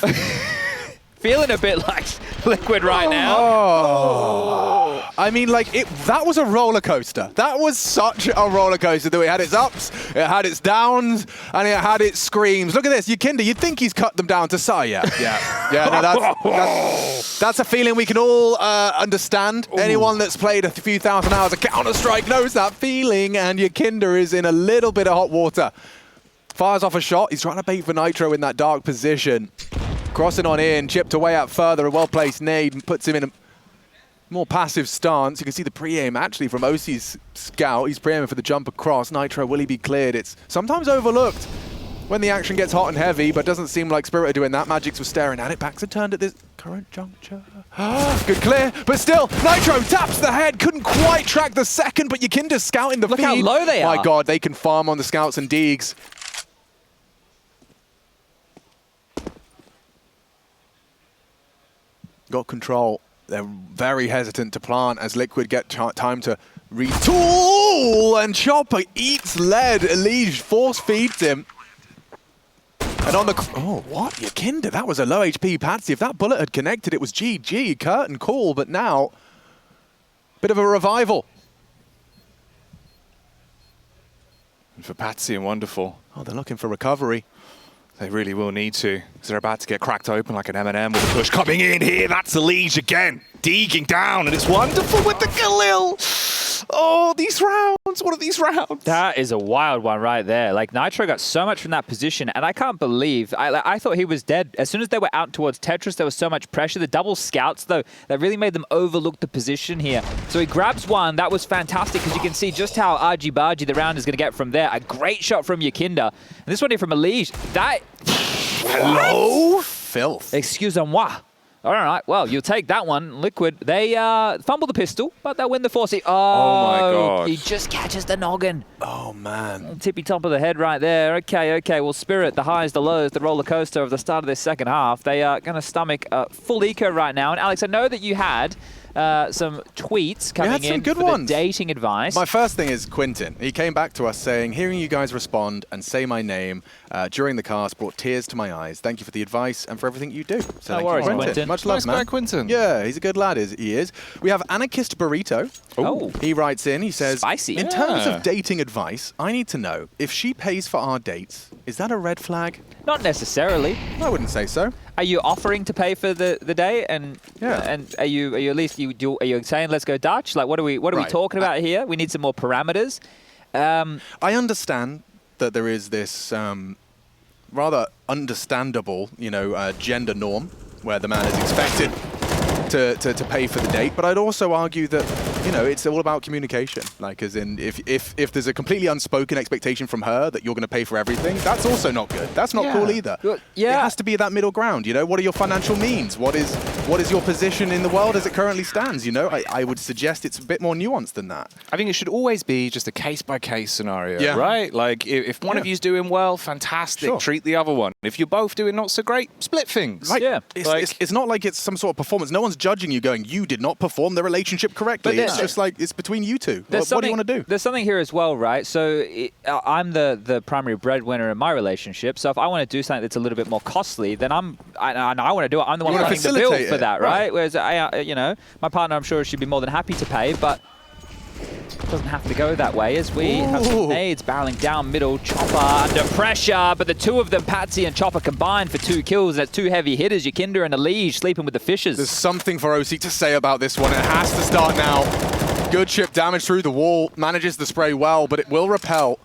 Feeling a bit like Liquid right now. Oh. I mean, like, that was a roller coaster. That was such a roller coaster. That it had its ups, it had its downs, and it had its screams. Look at this, YEKINDAR, you'd think he's cut them down to Saya. Yeah, no, that's a feeling we can all understand. Ooh. Anyone that's played a few thousand hours of Counter-Strike knows that feeling, and YEKINDAR is in a little bit of hot water. Fires off a shot. He's trying to bait for Nitro in that dark position. Crossing on in, chipped away out further. A well-placed nade and puts him in a more passive stance. You can see the pre-aim actually from oSee's scout. He's pre-aiming for the jump across. Nitro, will he be cleared? It's sometimes overlooked when the action gets hot and heavy, but doesn't seem like Spirit are doing that. Magix was staring at it. Backs are turned at this current juncture. Good clear, but still, Nitro taps the head. Couldn't quite track the second, but YEKINDAR's scouting the feed. Look how low they are. My God, they can farm on the scouts and Deegs. Got control. They're very hesitant to plant as Liquid get time to retool, and Chopper eats lead. EliGE force feeds him. And on the... Oh, what? YEKINDAR, that was a low HP Patsi. If that bullet had connected, it was GG. Curtain call, but now, bit of a revival. And for Patsi and Wonderful. Oh, they're looking for recovery. They really will need to, because they're about to get cracked open like an M&M with a push coming in here. That's EliGE again, deeking down, and it's Wonderful with the Khalil. Oh, these rounds, what are these rounds? That is a wild one right there. Like, Nitro got so much from that position, and I can't believe, I thought he was dead. As soon as they were out towards Tetris, there was so much pressure. The double scouts, though, that really made them overlook the position here. So he grabs one. That was fantastic, because you can see just how argy-bargy the round is going to get from there. A great shot from YEKINDAR. And this one here from EliGE, that... Hello? Filth. Excusez-moi. All right, well, you'll take that one. Liquid, they fumble the pistol, but they'll win the 4C. Oh my God. He just catches the noggin. Oh, man. Tippy top of the head right there. Okay. Well, Spirit, the highs, the lows, the roller coaster of the start of this second half. They are going to stomach full eco right now. And Alex, I know that you had some tweets coming in good for ones. The dating advice. My first thing is Quinton. He came back to us saying, hearing you guys respond and say my name during the cast brought tears to my eyes. Thank you for the advice and for everything you do. So no worries, Quinton. Much love, nice man. guy, Quinton. Yeah, he's a good lad, he is. We have Anarchist Burrito. Oh. He writes in, he says, Spicy. in terms of dating advice, I need to know, if she pays for our dates, is that a red flag? Not necessarily. I wouldn't say so. Are you offering to pay for the day? And Yeah. and are you at least are you saying let's go Dutch? Like what are we Right. talking about here? We need some more parameters. I understand that there is this rather understandable, gender norm where the man is expected to pay for the date, but I'd also argue that it's all about communication. Like, as in, if there's a completely unspoken expectation from her that you're going to pay for everything, that's also not good. That's not cool either. Well, yeah. It has to be that middle ground. What are your financial means? What is your position in the world as it currently stands? I would suggest it's a bit more nuanced than that. I think it should always be just a case-by-case scenario, Yeah. right? Like, if one of you's doing well, fantastic, Sure. treat the other one. If you're both doing not so great, split things. Right. Yeah. It's not like it's some sort of performance. No one's judging you going, you did not perform the relationship correctly. But It's It's just like, it's between you two. What do you want to do? There's something here as well, right? So I'm the primary breadwinner in my relationship. So if I want to do something that's a little bit more costly, then I want to do it. I'm the one paying the bill for that, right? Whereas, you know, my partner, I'm sure, should be more than happy to pay, but it doesn't have to go that way as we have some nades barreling down middle. Chopper under pressure, but the two of them, Patsi and Chopper, combined for 2 kills. That's 2 heavy hitters. YEKINDAR and EliGE sleeping with the fishes. There's something for oSee to say about this one. It has to start now. Good chip damage through the wall. Manages the spray well, but it will repel.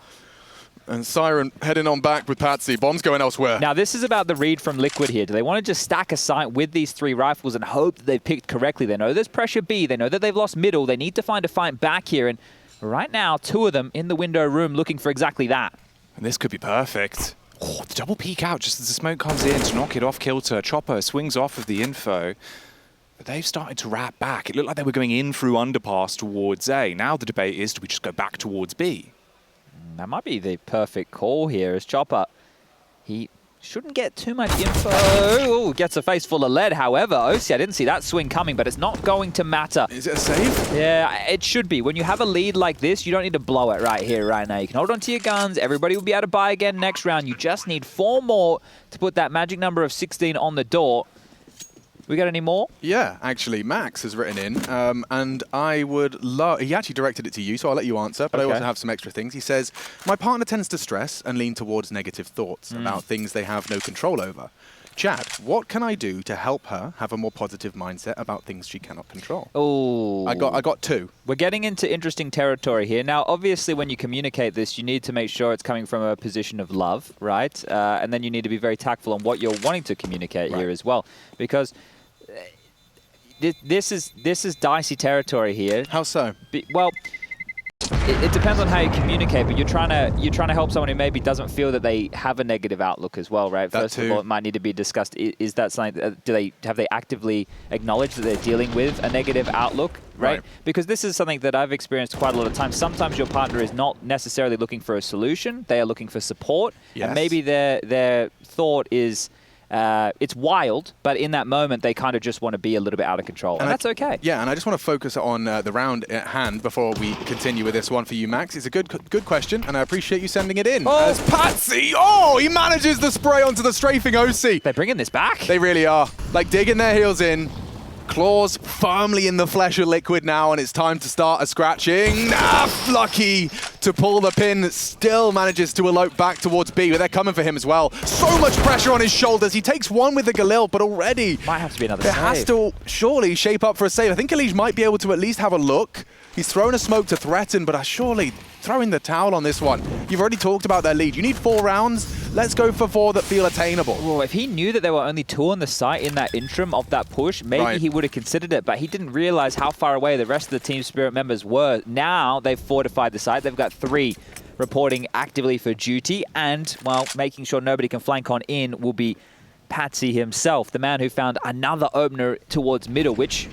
And Siren heading on back with Patsi. Bomb's going elsewhere. Now, this is about the read from Liquid here. Do they want to just stack a site with these 3 rifles and hope that they've picked correctly? They know there's pressure B. They know that they've lost middle. They need to find a fight back here. And right now, 2 of them in the window room looking for exactly that. And this could be perfect. Oh, the double peek out just as the smoke comes in to knock it off kilter. Chopper swings off of the info. But they've started to wrap back. It looked like they were going in through underpass towards A. Now the debate is, do we just go back towards B? That might be the perfect call here as Chopper. He shouldn't get too much info. Ooh, gets a face full of lead. However, oSee, I didn't see that swing coming, but it's not going to matter. Is it a save? Yeah, it should be. When you have a lead like this, you don't need to blow it right here, right now. You can hold on to your guns. Everybody will be able to buy again next round. You just need 4 more to put that magic number of 16 on the door. We got any more? Yeah, actually, Max has written in, and I would love... He actually directed it to you, so I'll let you answer, but I also have some extra things. He says, my partner tends to stress and lean towards negative thoughts about things they have no control over. Chad, what can I do to help her have a more positive mindset about things she cannot control? Oh, I got 2. We're getting into interesting territory here. Now, obviously, when you communicate this, you need to make sure it's coming from a position of love, right? And then you need to be very tactful on what you're wanting to communicate here as well, because this is dicey territory here. How so? Well, it depends on how you communicate, but you're trying to help someone who maybe doesn't feel that they have a negative outlook as well, right? First of all, it might need to be discussed. Is that something? Have they actively acknowledged that they're dealing with a negative outlook, right? Because this is something that I've experienced quite a lot of times. Sometimes your partner is not necessarily looking for a solution; they are looking for support, and maybe their thought is. It's wild, but in that moment, they kind of just want to be a little bit out of control, and that's okay. Yeah, and I just want to focus on the round at hand before we continue with this one for you, Max. It's a good question, and I appreciate you sending it in. As Patsi, he manages the spray onto the strafing oSee. They're bringing this back. They really are. Like, digging their heels in. Claws firmly in the flesh of Liquid now, and it's time to start a scratching. Lucky to pull the pin, still manages to elope back towards B, but they're coming for him as well. So much pressure on his shoulders. He takes one with the Galil, but already might have to be another save. It has to surely shape up for a save. I think EliGE might be able to at least have a look. He's thrown a smoke to threaten, but surely throwing the towel on this one. You've already talked about their lead. You need 4 rounds. Let's go for 4 that feel attainable. Well, if he knew that there were only 2 on the site in that interim of that push, maybe he would have considered it, but he didn't realize how far away the rest of the Team Spirit members were. Now they've fortified the site. They've got 3 reporting actively for duty, and, well, making sure nobody can flank on in will be Patsi himself, the man who found another opener towards middle, which...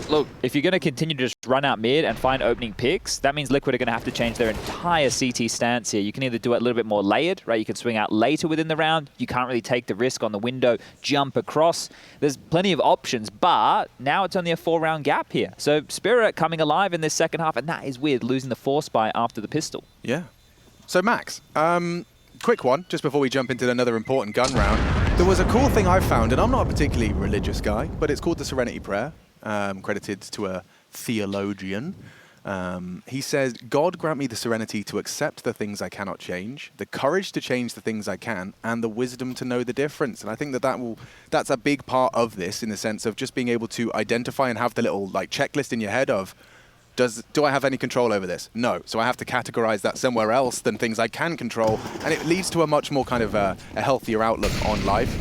Look, if you're going to continue to just run out mid and find opening picks, that means Liquid are going to have to change their entire CT stance here. You can either do it a little bit more layered, right? You can swing out later within the round. You can't really take the risk on the window, jump across. There's plenty of options, but now it's only a 4-round gap here. So Spirit coming alive in this second half, and that is with losing the 4-spy after the pistol. Yeah. So Max, quick one, just before we jump into another important gun round. There was a cool thing I found, and I'm not a particularly religious guy, but it's called the Serenity Prayer. Credited to a theologian. He says, God grant me the serenity to accept the things I cannot change, the courage to change the things I can, and the wisdom to know the difference. And I think that's a big part of this, in the sense of just being able to identify and have the little checklist in your head of, do I have any control over this? No. So I have to categorize that somewhere else than things I can control. And it leads to a much more kind of a healthier outlook on life.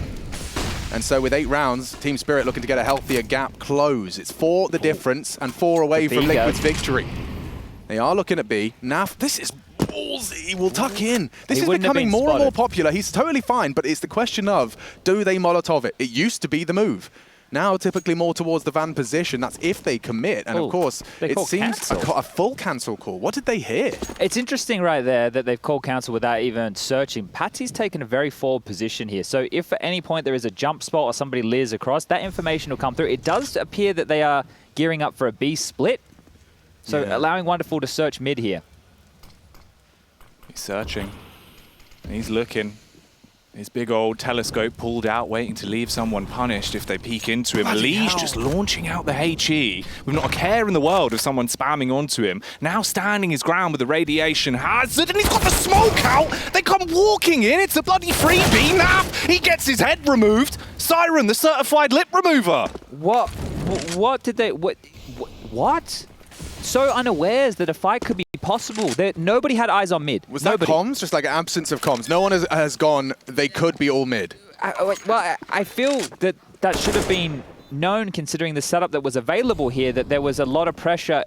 And so with 8 rounds, Team Spirit looking to get a healthier gap close. It's 4 the difference and 4 away from Liquid's victory. They are looking at B. Naf, this is ballsy. Will tuck in. This is becoming more and more popular. He's totally fine, but it's the question of, do they Molotov it? It used to be the move. Now, typically more towards the van position. That's if they commit. And of course, it seems a full cancel call. What did they hear? It's interesting right there that they've called cancel without even searching. Patsi's taken a very forward position here. So if at any point there is a jump spot or somebody leers across, that information will come through. It does appear that they are gearing up for a B split. So allowing Wonderful to search mid here. He's searching. He's looking. His big old telescope pulled out, waiting to leave someone punished if they peek into him. EliGE just launching out the HE with not a care in the world of someone spamming onto him. Now standing his ground with the radiation hazard, and he's got the smoke out. They come walking in. It's a bloody freebie. Naf, he gets his head removed. Siren, the certified lip remover. What did they... What? So unawares that a fight could be possible. Nobody had eyes on mid. Was that comms? Just like absence of comms. No one has gone, they could be all mid. I feel that that should have been known considering the setup that was available here, that there was a lot of pressure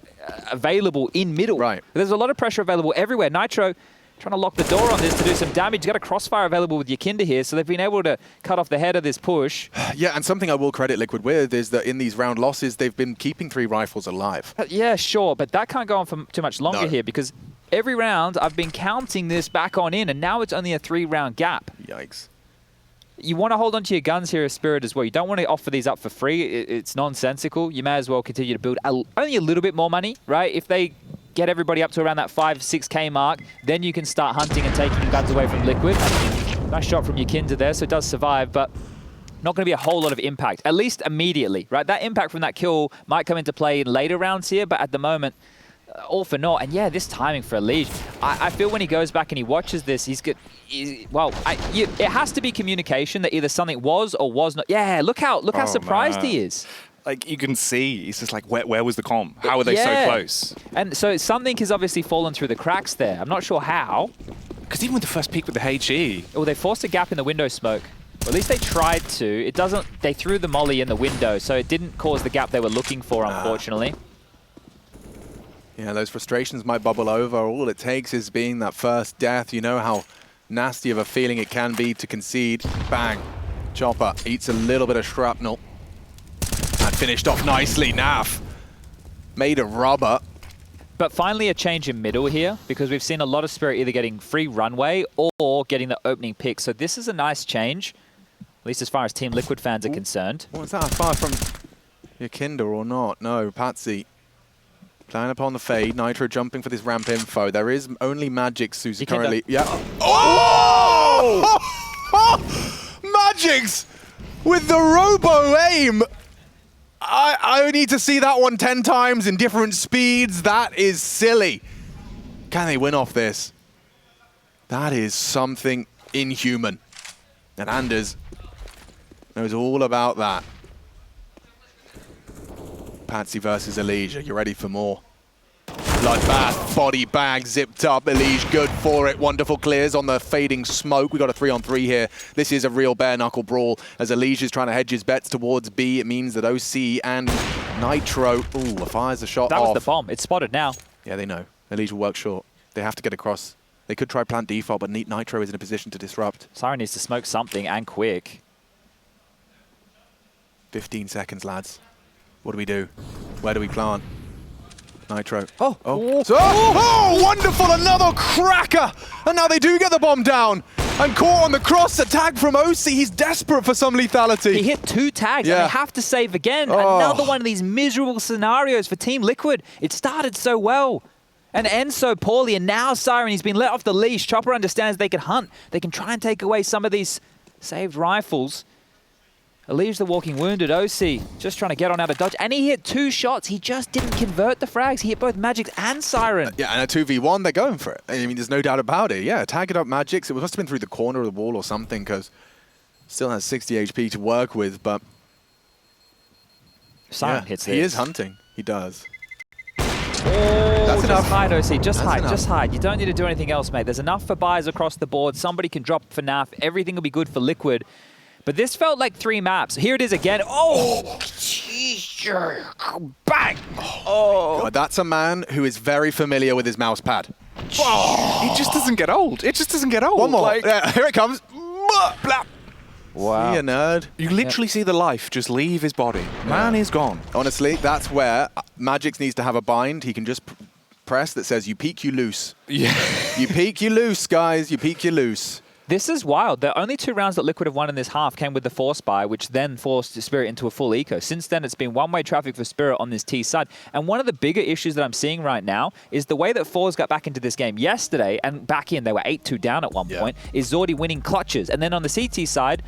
available in middle. Right. There's a lot of pressure available everywhere. Nitro trying to lock the door on this to do some damage. You've got a crossfire available with YEKINDAR here, so they've been able to cut off the head of this push. Yeah, and something I will credit Liquid with is that in these round losses, they've been keeping 3 rifles alive. Yeah, sure, but that can't go on for too much longer here, because every round I've been counting this back on in, and now it's only a 3-round gap. Yikes. You want to hold onto your guns here as Spirit as well. You don't want to offer these up for free. It's nonsensical. You may as well continue to build only a little bit more money, right? If they get everybody up to around that 5-6K mark, then you can start hunting and taking guns away from Liquid. Nice shot from YEKINDAR there, so it does survive, but not going to be a whole lot of impact, at least immediately, right? That impact from that kill might come into play in later rounds here, but at the moment, all for naught. And yeah, this timing for EliGE, I feel when he goes back and he watches this, it has to be communication that either something was or was not. Yeah, look how surprised he is. Like, you can see, he's just like, where was the comm? How are they so close? And so something has obviously fallen through the cracks there. I'm not sure how. Because even with the first peek with the HE. Oh, they forced a gap in the window smoke. Or at least they tried to. It doesn't, they threw the molly in the window, so it didn't cause the gap they were looking for, unfortunately. Yeah, those frustrations might bubble over. All it takes is being that first death. You know how nasty of a feeling it can be to concede. Bang. Chopper eats a little bit of shrapnel. And finished off nicely. Naf made a rubber. But finally a change in middle here, because we've seen a lot of Spirit either getting free runway or getting the opening pick. So this is a nice change, at least as far as Team Liquid fans are concerned. Was that far from YEKINDAR or not? No, Patsi playing upon the fade. Nitro jumping for this ramp info. There is only Magix who's currently... Yeah. Oh! Magix with the robo-aim! I need to see that one 10 times in different speeds. That is silly. Can they win off this? That is something inhuman. And Anders knows all about that. Patsi versus EliGE. Are you ready for more? Bloodbath, body bag zipped up. EliGE good for it. Wonderful clears on the fading smoke. We got a 3-on-3 here. This is a real bare knuckle brawl as EliGE is trying to hedge his bets towards B. It means that oSee and Nitro fires a shot off. That was the bomb. It's spotted now. Yeah, they know. EliGE will work short. They have to get across. They could try plant default, but Nitro is in a position to disrupt. Siren needs to smoke something and quick. 15 seconds, lads. What do we do? Where do we plant? Nitro. Oh, wonderful! Another cracker! And now they do get the bomb down. And caught on the cross, a tag from oSee. He's desperate for some lethality. He hit 2 tags, and they have to save again. Another one of these miserable scenarios for Team Liquid. It started so well and ends so poorly, and now Siren, he's been let off the leash. Chopper understands they can hunt. They can try and take away some of these saved rifles. EliGE the walking wounded. oSee just trying to get on out of dodge. And he hit 2 shots. He just didn't convert the frags. He hit both Magix and Siren. Yeah, and a 2v1, they're going for it. I mean, there's no doubt about it. Yeah, tag it up Magix. It must have been through the corner of the wall or something, because still has 60 HP to work with, but Siren hits this. He is hunting. He does. That's enough. Just hide, oSee. Just hide. Just hide. You don't need to do anything else, mate. There's enough for buys across the board. Somebody can drop for NAF. Everything will be good for Liquid. But this felt like 3 maps. Here it is again. Oh! Bang! Oh! God, that's a man who is very familiar with his mouse pad. Oh, it just doesn't get old. It just doesn't get old. One more. Like, here it comes. Wow. See ya, nerd. You literally see the life just leave his body. Man is gone. Honestly, that's where Magix needs to have a bind. He can just press that says, you peek, you loose. Yeah. You peek, you loose, guys. You peek, you loose. This is wild. The only 2 rounds that Liquid have won in this half came with the Force buy, which then forced Spirit into a full eco. Since then, it's been one-way traffic for Spirit on this T side. And one of the bigger issues that I'm seeing right now is the way that Force got back into this game yesterday and back in. They were 8-2 down at one point. Is Zordi winning clutches. And then on the CT side,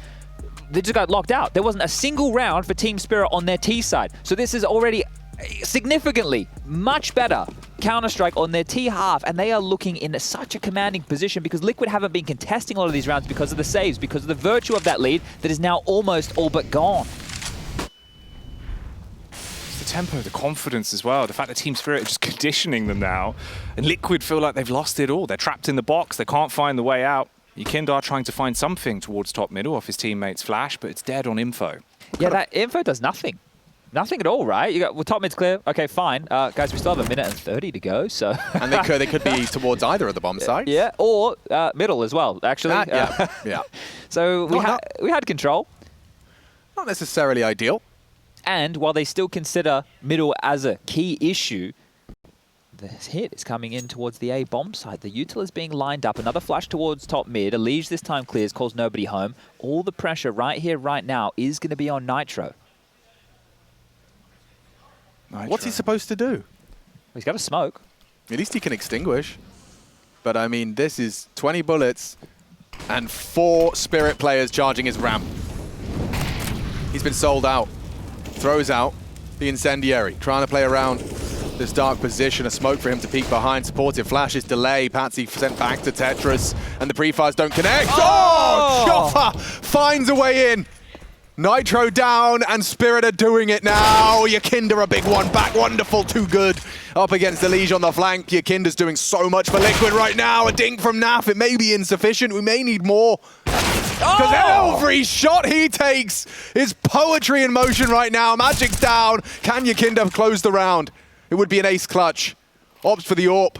they just got locked out. There wasn't a single round for Team Spirit on their T side. So this is already significantly much better Counter-Strike on their T half, and they are looking in such a commanding position because Liquid haven't been contesting a lot of these rounds because of the saves, because of the virtue of that lead that is now almost all but gone. It's the tempo, the confidence as well, the fact that Team Spirit are just conditioning them now, and Liquid feel like they've lost it all. They're trapped in the box, they can't find the way out. YEKINDAR trying to find something towards top middle off his teammate's flash, but it's dead on info. Yeah, that info does nothing. Nothing at all, right? You got, well, top mid's clear. Okay, fine. Guys, we still have 1:30 to go, so... And they could be towards either of the bomb sites. Yeah, or middle as well, actually. Yeah. So we had control. Not necessarily ideal. And while they still consider middle as a key issue, the hit is coming in towards the A bomb site. The util is being lined up. Another flash towards top mid. EliGE this time clears, calls nobody home. All the pressure right here, right now, is going to be on Nitro. What's he supposed to do? He's got to smoke. At least he can extinguish. But I mean, this is 20 bullets and 4 Spirit players charging his ramp. He's been sold out. Throws out the incendiary, trying to play around this dark position. A smoke for him to peek behind. Supportive flashes delay. Patsi sent back to Tetris, and the pre-fires don't connect. Oh! Chopper finds a way in. Nitro down, and Spirit are doing it now. YEKINDAR a big one back. Wonderful, too good. Up against EliGE on the flank. YEKINDAR's doing so much for Liquid right now. A dink from Naf. It may be insufficient. We may need more. Because every shot he takes is poetry in motion right now. Magic's down. Can YEKINDAR close the round? It would be an ace clutch. Opts for the AWP.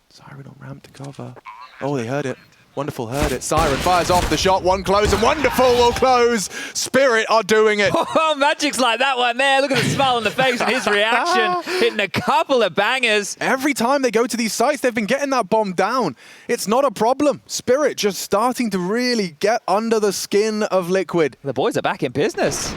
Siren on ramp to cover. Oh, they heard it. Wonderful, heard it. Siren fires off the shot. One close, and Wonderful will close. Spirit are doing it. Oh, Magic's like that one there. Look at the smile on the face and his reaction. Hitting a couple of bangers. Every time they go to these sites, they've been getting that bomb down. It's not a problem. Spirit just starting to really get under the skin of Liquid. The boys are back in business.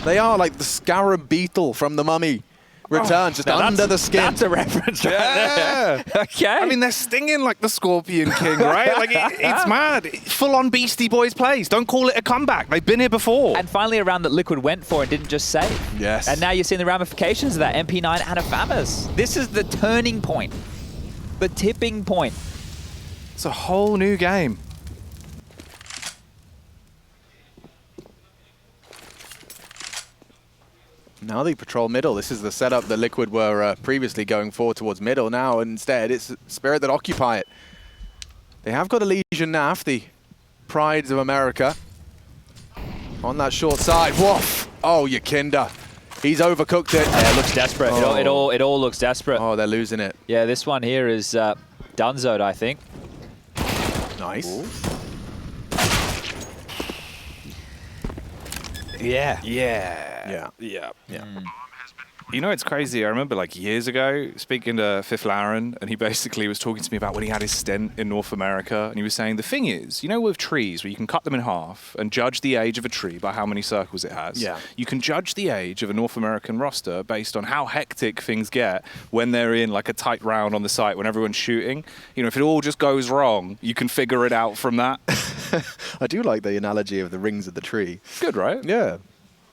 They are like the scarab beetle from The Mummy. Returns just under the skin. That's a reference right there. Okay. I mean, they're stinging like the Scorpion King, right? Like, it's mad. Full-on Beastie Boys plays. Don't call it a comeback. They've been here before. And finally, a round that Liquid went for and didn't just save. Yes. And now you're seeing the ramifications of that. MP9 and a FAMAS. This is the turning point. The tipping point. It's a whole new game. Now they patrol middle. This is the setup that Liquid were previously going for towards middle. Now, instead, it's Spirit that occupy it. They have got EliGE and Naf, the prides of America. On that short side. Woof! Oh, YEKINDAR. He's overcooked it. Yeah, it looks desperate. Oh. It all looks desperate. Oh, they're losing it. Yeah, this one here is Dunzo'd, I think. Nice. Ooh. Yeah. You know, it's crazy. I remember like years ago speaking to Fifth Laren, and he basically was talking to me about when he had his stint in North America, and he was saying the thing is, you know, with trees where you can cut them in half and judge the age of a tree by how many circles it has. Yeah. You can judge the age of a North American roster based on how hectic things get when they're in like a tight round on the site when everyone's shooting. You know, if it all just goes wrong, you can figure it out from that. I do like the analogy of the rings of the tree. Good, right? Yeah.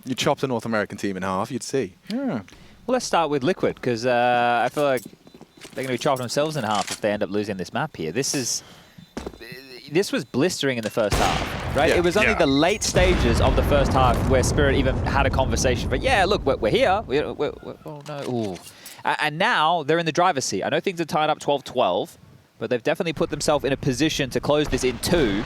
You chopped a North American team in half, you'd see. Yeah. Well, let's start with Liquid, because I feel like they're going to be chopping themselves in half if they end up losing this map here. This was blistering in the first half, right? Yeah. It was only the late stages of the first half where Spirit even had a conversation. But yeah, look, we're here. Oh, no. Ooh. And now they're in the driver's seat. I know things are tied up 12-12, but they've definitely put themselves in a position to close this in 2.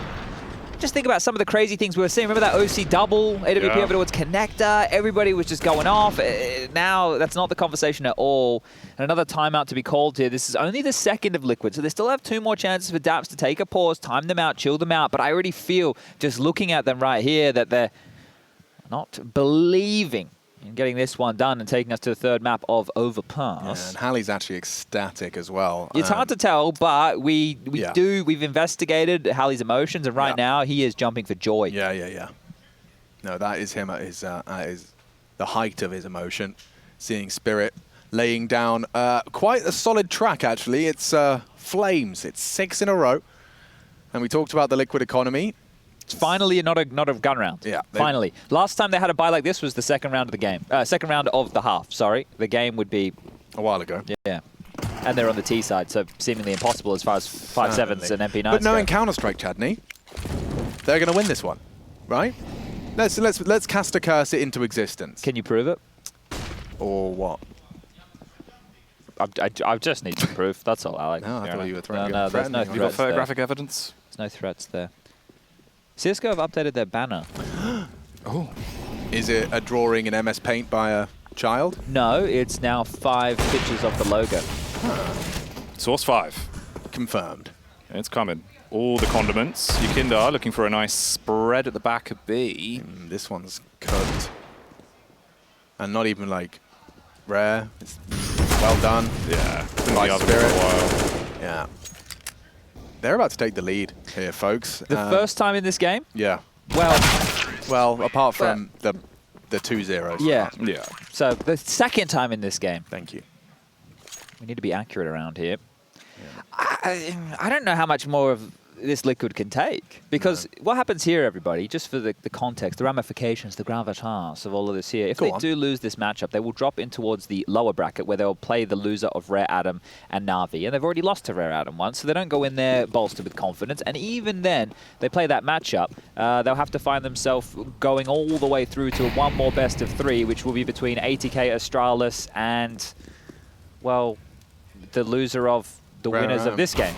Just think about some of the crazy things we were seeing. Remember that oSee double, AWP over towards connector? Everybody was just going off. Now, that's not the conversation at all. And another timeout to be called here. This is only the second of Liquid, so they still have 2 more chances for Daps to take a pause, time them out, chill them out. But I already feel, just looking at them right here, that they're not believing And getting this one done and taking us to the third map of Overpass. Yeah, and Hallie's actually ecstatic as well. It's hard to tell, but we've investigated Hallie's emotions, and right now he is jumping for joy. Yeah. No, that is him at his the height of his emotion. Seeing Spirit laying down quite a solid track, actually. It's Flames. It's 6 in a row. And we talked about the liquid economy. It's finally not a gun round. Yeah. Finally. Last time they had a bye like this was the second round of the game. Second round of the half, sorry. The game would be... a while ago. Yeah. And they're on the T side, so seemingly impossible as far as 5-7s and MP9s But knowing go. Counter-Strike, Chadney, they're going to win this one, right? Let's cast a curse it into existence. Can you prove it? Or what? I just need some proof. That's all, Alex. No, I thought you were throwing no, there's no Have you got threats there. photographic evidence? There's no threats there. CSGO have updated their banner. Oh. Is it a drawing in MS Paint by a child? No, it's now 5 pictures of the logo. Source 5. Confirmed. It's coming. All the condiments. YEKINDAR looking for a nice spread at the back of B. This one's cooked. And not even like rare. It's well done. Yeah. Been By the oven for a Spirit. while. Yeah. They're about to take the lead here, folks. The first time in this game? Yeah. Well, apart from the 2-0s. yeah. Yeah. So the second time in this game. Thank you. We need to be accurate around here. I don't know how much more of this liquid can take. Because what happens here, everybody, just for the context, the ramifications, the gravitas of all of this here, if they do lose this matchup, they will drop in towards the lower bracket where they'll play the loser of Rare Adam and Na'Vi. And they've already lost to Rare Adam once, so they don't go in there bolstered with confidence. And even then, they play that matchup, they'll have to find themselves going all the way through to one more best of 3, which will be between 80k Astralis and, well, the loser of the winners of this game.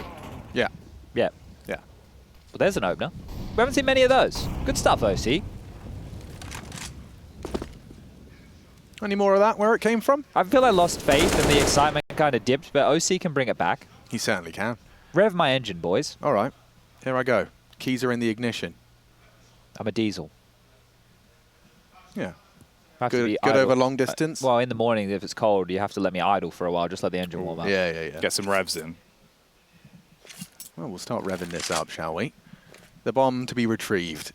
Yeah. Yeah. Yeah. Well, there's an opener. We haven't seen many of those. Good stuff, oSee. Any more of that, where it came from? I feel I lost faith and the excitement kind of dipped, but oSee can bring it back. He certainly can. Rev my engine, boys. All right. Here I go. Keys are in the ignition. I'm a diesel. Yeah. I have to Good be over idle. long distance? Well, in the morning, if it's cold, you have to let me idle for a while. Just let the engine warm up. Yeah. Get some revs in. Well, we'll start revving this up, shall we? The bomb to be retrieved.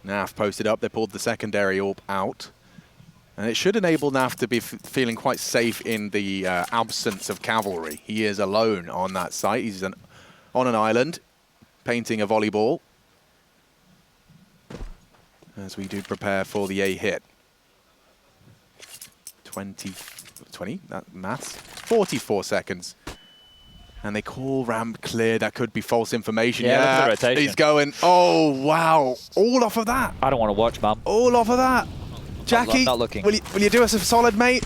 NAF posted up. They pulled the secondary AWP out. And it should enable NAF to be feeling quite safe in the absence of cavalry. He is alone on that site. He's on an island, painting a volleyball. As we do prepare for the A hit. 20, that maths, 44 seconds. And they call ramp clear. That could be false information. Yeah, look at the rotation. He's going, oh, wow. All off of that. I don't want to watch, Mum. All off of that. Jackie, not looking. Will you do us a solid, mate?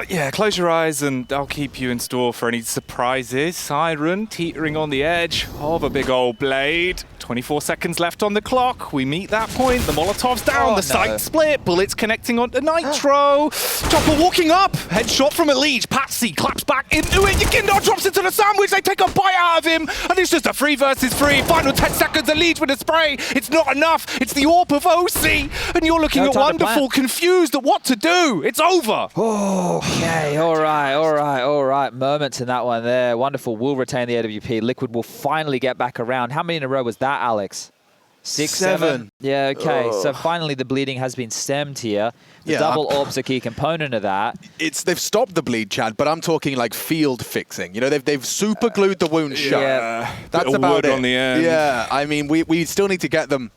Yeah, close your eyes and I'll keep you in store for any surprises. Siren teetering on the edge of a big old blade. 24 seconds left on the clock. We meet that point. The Molotov's down. The site split. Bullets connecting onto Nitro. Chopper walking up. Headshot from EliGE. Patsi claps back into it. YEKINDAR drops into the sandwich. They take a bite out of him. And it's just a 3 versus 3. Final 10 seconds. EliGE with a spray. It's not enough. It's the AWP of oSee. And you're looking at Wonderful, confused at what to do. It's over. Okay, all right. Moments in that one there. Wonderful will retain the AWP. Liquid will finally get back around. How many in a row was that, Alex? 6, 7? Yeah, okay. So finally the bleeding has been stemmed here. The double AWP's a key component of that. They've stopped the bleed, Chad, but I'm talking like field fixing. You know, they've super glued the wound shut. Yeah. That's Bit of about wood it. on the end. Yeah, I mean, we still need to get them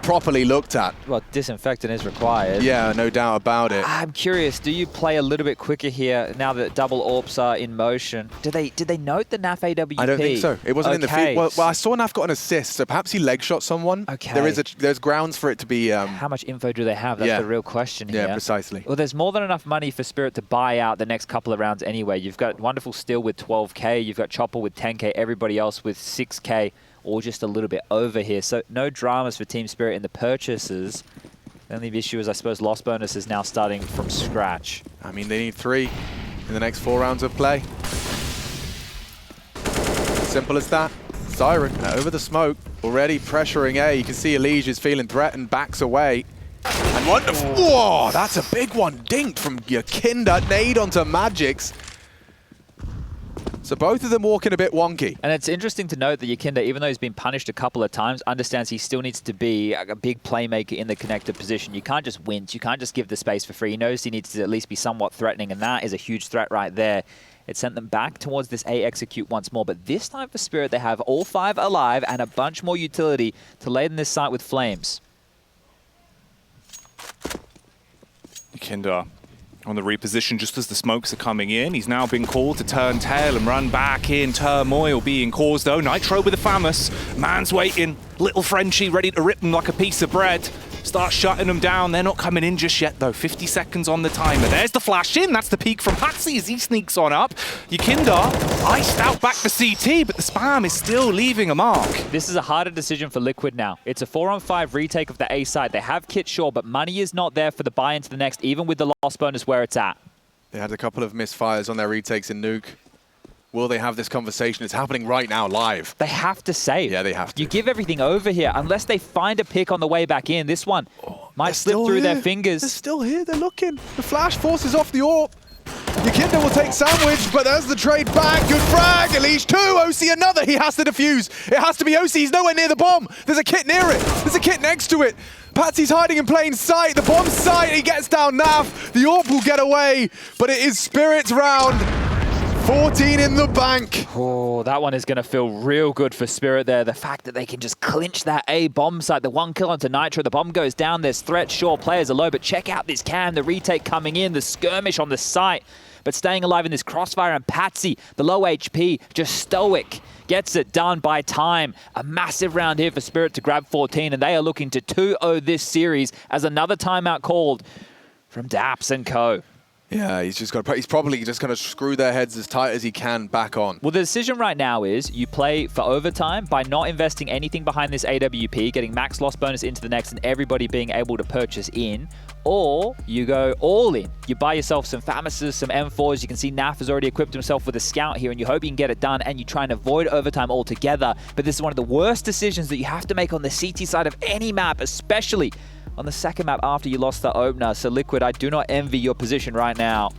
properly looked at. Well, disinfectant is required. Yeah, no doubt about it. I'm curious, do you play a little bit quicker here now that double AWPs are in motion? Did they note the NAF AWP? I don't think so. It wasn't in the feed. Well, I saw NAF got an assist, so perhaps he leg shot someone. Okay. There's grounds for it to be... How much info do they have? That's the real question here. Yeah, precisely. Well, there's more than enough money for Spirit to buy out the next couple of rounds anyway. You've got Wonderful Still with 12k, you've got Chopper with 10k, everybody else with 6k. Or just a little bit over here. So no dramas for Team Spirit in the purchases. The only issue is, I suppose, loss bonus is now starting from scratch. I mean, they need 3 in the next 4 rounds of play. Simple as that. Siren over the smoke, already pressuring A. You can see EliGE is feeling threatened, backs away. And one, whoa, that's a big one. Dinked from YEKINDAR, nade onto Magix. So both of them walking a bit wonky. And it's interesting to note that YEKINDAR, even though he's been punished a couple of times, understands he still needs to be a big playmaker in the connector position. You can't just wince. You can't just give the space for free. He knows he needs to at least be somewhat threatening, and that is a huge threat right there. It sent them back towards this A execute once more, but this time for Spirit, they have all 5 alive and a bunch more utility to laden this site with flames. YEKINDAR on the reposition just as the smokes are coming in. He's now been called to turn tail and run back in. Turmoil being caused though. Nitro with the Famous. Man's waiting. Little Frenchie ready to rip them like a piece of bread. Start shutting them down. They're not coming in just yet though. 50 seconds on the timer. There's the flash in. That's the peak from Patsi as he sneaks on up. YEKINDAR iced out back to CT, but the spam is still leaving a mark. This is a harder decision for Liquid now. It's a 4-on-5 retake of the A side. They have kit, sure, but money is not there for the buy into the next, even with the loss bonus where it's at. They had a couple of misfires on their retakes in Nuke. Will they have this conversation? It's happening right now, live. They have to save. Yeah, they have to. You give everything over here, unless they find a pick on the way back in. This one might slip through their fingers. They're still here, they're looking. The flash forces off the AWP. YEKINDAR will take sandwich, but there's the trade back. Good frag, EliGE 2, oSee another. He has to defuse. It has to be oSee, he's nowhere near the bomb. There's a kit near it, there's a kit next to it. Patsi's hiding in plain sight, the bomb's sight, he gets down Naf. The AWP will get away, but it is Spirit's round. 14 in the bank. Oh, that one is going to feel real good for Spirit there. The fact that they can just clinch that A bomb site. The 1 kill onto Nitro. The bomb goes down. There's threat. Sure, players are low, but check out this cam. The retake coming in. The skirmish on the site. But staying alive in this crossfire. And Patsi, the low HP, just stoic. Gets it done by time. A massive round here for Spirit to grab 14. And they are looking to 2-0 this series as another timeout called from Daps and co. Yeah, he's probably just going to screw their heads as tight as he can back on. Well, the decision right now is you play for overtime by not investing anything behind this AWP, getting max loss bonus into the next and everybody being able to purchase in, or you go all in. You buy yourself some Famouses, some M4s. You can see Naf has already equipped himself with a scout here and you hope you can get it done and you try and avoid overtime altogether. But this is one of the worst decisions that you have to make on the CT side of any map, especially on the second map after you lost the opener. So Liquid, I do not envy your position right now.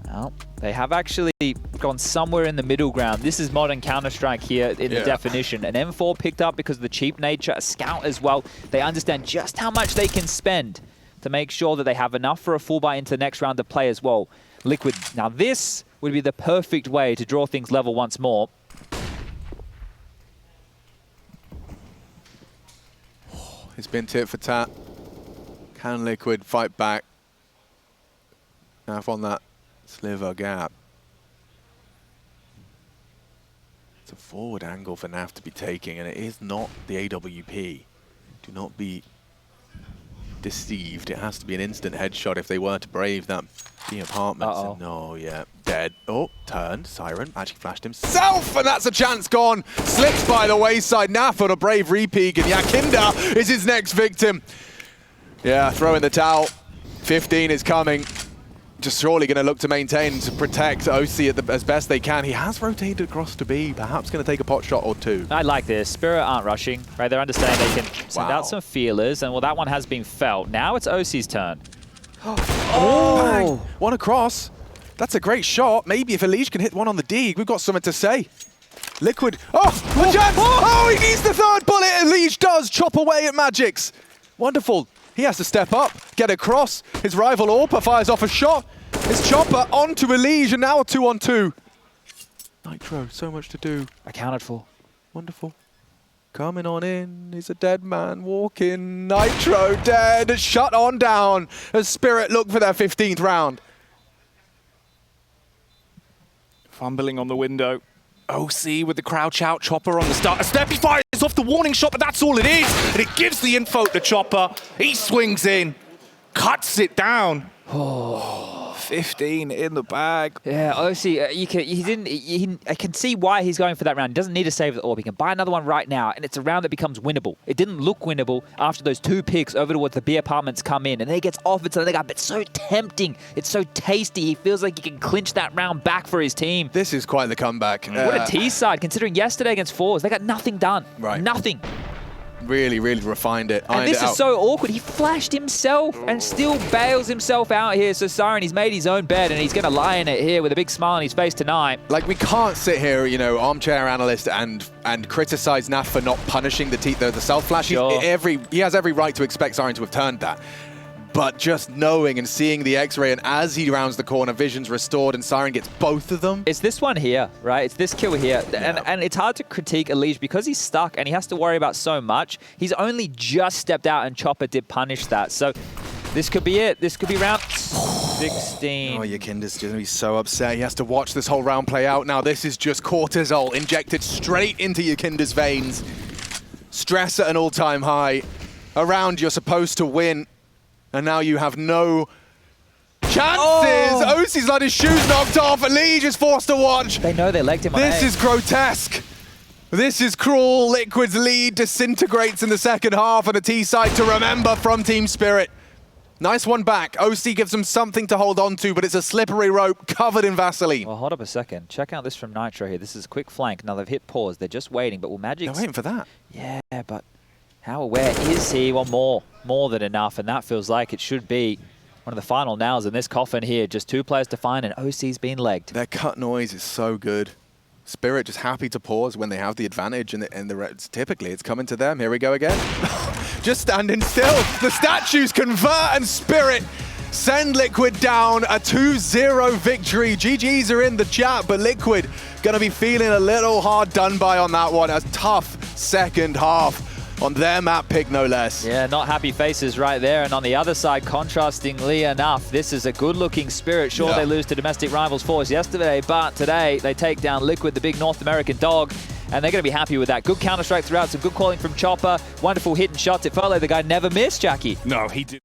Well, they have actually gone somewhere in the middle ground. This is modern Counter-Strike here in the definition. An M4 picked up because of the cheap nature, a scout as well. They understand just how much they can spend to make sure that they have enough for a full buy into the next round to play as well. Liquid, now this would be the perfect way to draw things level once more. It's been tit for tat. Can Liquid fight back? Naf on that sliver gap. It's a forward angle for Naf to be taking, and it is not the AWP. Do not be deceived. It has to be an instant headshot if they were to brave that B apartments. And no, yeah, dead. Oh, turned. Siren actually flashed himself, and that's a chance gone. Slips by the wayside. Naf on a brave repeat, and YEKINDAR is his next victim. Yeah, throw in the towel. 15 is coming. Just surely going to look to maintain, to protect oSee as best they can. He has rotated across to B, perhaps going to take a pot shot or two. I like this. Spirit aren't rushing, right? They're understanding they can send out some feelers, and well, that one has been felt. Now it's oSee's turn. Bang. One across. That's a great shot. Maybe if EliGE can hit one on the dig, we've got something to say. Liquid. A chance! Oh, he needs the third bullet. EliGE does chop away at Magix. Wonderful. He has to step up, get across. His rival AWP fires off a shot. His chopper onto EliGE, and now a 2-on-2. Nitro, so much to do. Accounted for. Wonderful. Coming on in, he's a dead man walking. Nitro dead, shut on down as Spirit look for their 15th round. Fumbling on the window. oSee with the crouch out, Chopper on the start. A step, he fires off the warning shot, but that's all it is. And it gives the info to Chopper. He swings in, cuts it down. 15 in the bag. Yeah, oSee, I can see why he's going for that round. He doesn't need to save the AWP. He can buy another one right now, and it's a round that becomes winnable. It didn't look winnable after those 2 picks over towards the B apartments come in, and then he gets offered something up. It's so tempting. It's so tasty. He feels like he can clinch that round back for his team. This is quite the comeback. What a T side, considering yesterday against Fours, they got nothing done. Right. Nothing. Really, really refined it. And this is so awkward. He flashed himself and still bails himself out here. So Siren, he's made his own bed and he's going to lie in it here with a big smile on his face tonight. Like, we can't sit here, you know, armchair analyst and criticize Naf for not punishing the self-flash. Sure. He has every right to expect Siren to have turned that. But just knowing and seeing the X-ray, and as he rounds the corner, vision's restored and Siren gets both of them. It's this one here, right? It's this kill here. Yeah. And it's hard to critique EliGE because he's stuck and he has to worry about so much. He's only just stepped out and Chopper did punish that. So this could be it. This could be round 16. Oh, YEKINDAR's going to be so upset. He has to watch this whole round play out. Now, this is just cortisol injected straight into YEKINDAR's veins. Stress at an all-time high. A round you're supposed to win. And now you have no chances! Oh. oSee's had his shoes knocked off. EliGE is forced to watch. They know they legged him on This A. is grotesque. This is cruel. Liquid's lead disintegrates in the second half, and a T-side to remember from Team Spirit. Nice one back. oSee gives them something to hold on to, but it's a slippery rope covered in Vaseline. Well, hold up a second. Check out this from Nitro here. This is a quick flank. Now they've hit pause. They're just waiting, but will Magic... They're waiting for that. Yeah, but how aware is he? Well, more than enough, and that feels like it should be one of the final nails in this coffin here. Just 2 players to find, and oSee's been legged. Their cut noise is so good. Spirit just happy to pause when they have the advantage, and typically it's coming to them. Here we go again. Just standing still. The statues convert, and Spirit send Liquid down. A 2-0 victory. GGs are in the chat, but Liquid going to be feeling a little hard done by on that one. A tough second half on their map pick, no less. Yeah, not happy faces right there. And on the other side, contrastingly enough, this is a good-looking Spirit. Sure, they lose to domestic rivals Force yesterday, but today they take down Liquid, the big North American dog, and they're going to be happy with that. Good Counter-Strike throughout, some good calling from Chopper, wonderful hidden shots. It felt like the guy never missed, Jackie. No, he did.